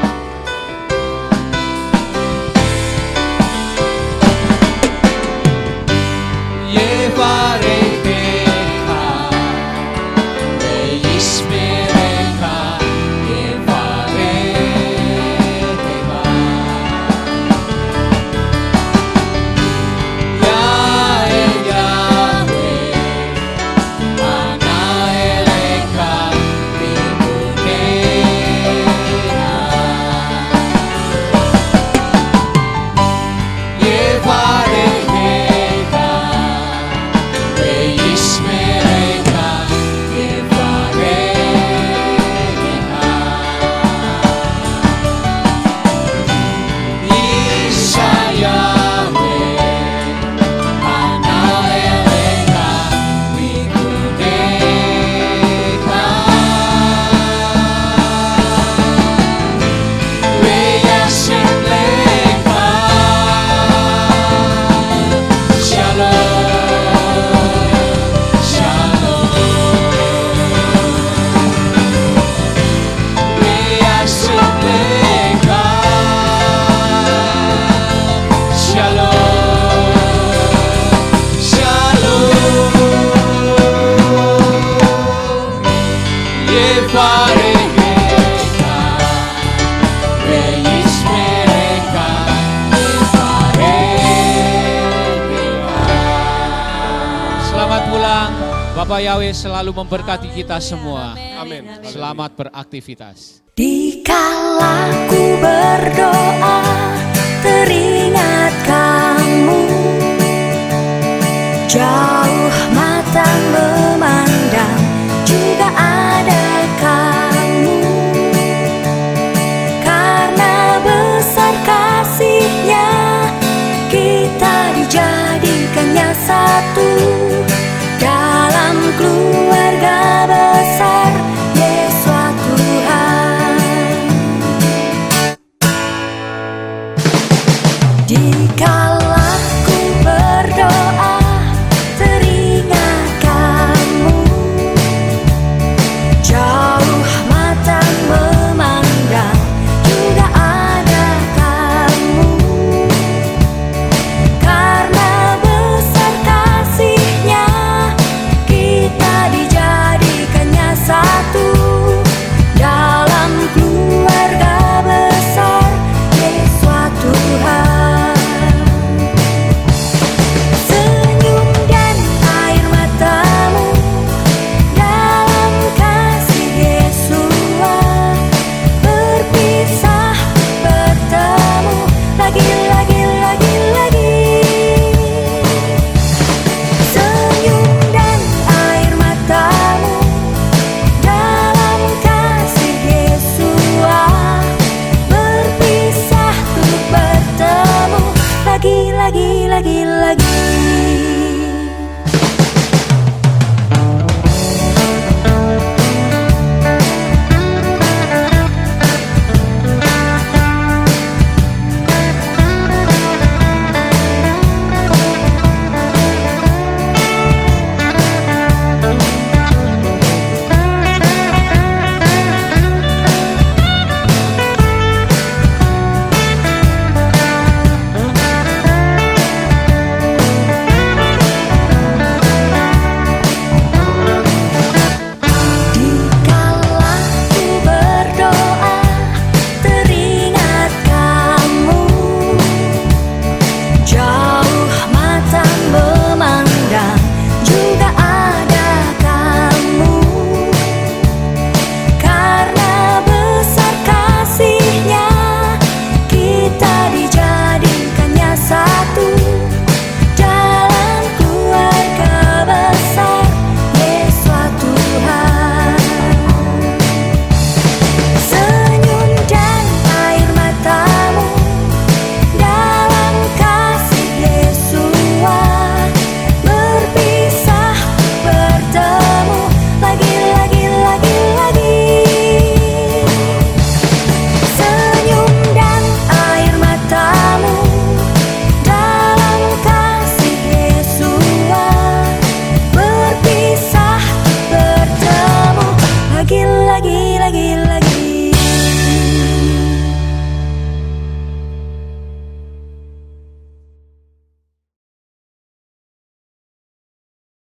Selamat pulang. Bapak Yahweh selalu memberkati kita semua. Amin. Selamat beraktivitas. Dikala ku berdoa, teringat kamu, jauh mata memandang, juga ada kamu. Karena besar kasih-Nya, kita dijadikannya satu.